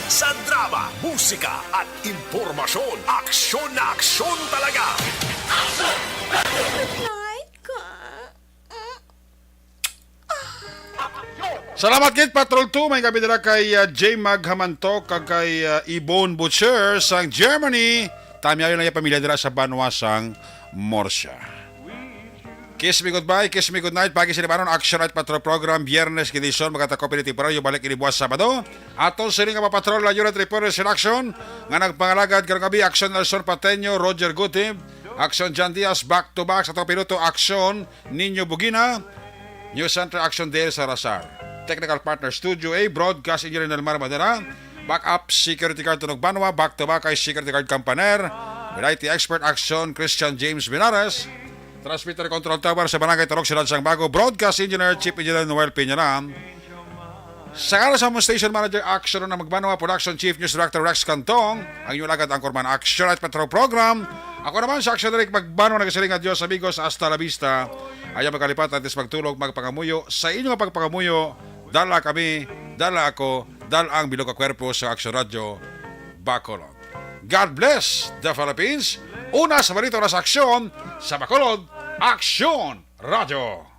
Sa drama, musika at impormasyon. Aksyon na aksyon talaga. Salamat kit Patrol 2 may gabi dira kay J. Maghamantok kag kay Ibon Butcher sang Germany. Tamiayo lang yung pamilya dira sa Banwasang Morsya. Kiss me goodbye, kiss me good night. Pagi sinibanon Action Night Patrol Program Biyernes Gidison magkata-copility parayo balik ini buwas Sabado. Aton sining nga patrol la unit reporters in action nga nagpangalagad karong gabi Action Nelson Pateño, Roger Gutib, Action John Diaz back to back sa to piloto Action Nino Bugina, News Center Action Dale Salazar. Technical Partner Studio A, Broadcast Engineer Nelmar Madera, Backup Security Guard Tunog Banwa, back to back kay Security Guard Campaner, with IT Expert Action Christian James Binares, Transmitter Control Tower sa Barangay Tarok Silad Sang Bago, Broadcast Engineer Chief Engineer Noel Piñaram, sa kala sa Station Manager Action na Magbanwa, Production Chief News Director Rex Cantong, ang inyong lagad ang Corman Action at Patrol Program. Ako naman sa Action Direct Magbanwa, nagasiling adios amigos, hasta la vista. Ayaw magkalipat at magtulog, magpangamuyo. Sa inyong pagpangamuyo, dala kami, dala ako, dala ang bilog ka kwerpo sa Action Radio Bacolod. God bless the Philippines. Una sa balito na sa aksyon sa Bacolod Action Radio.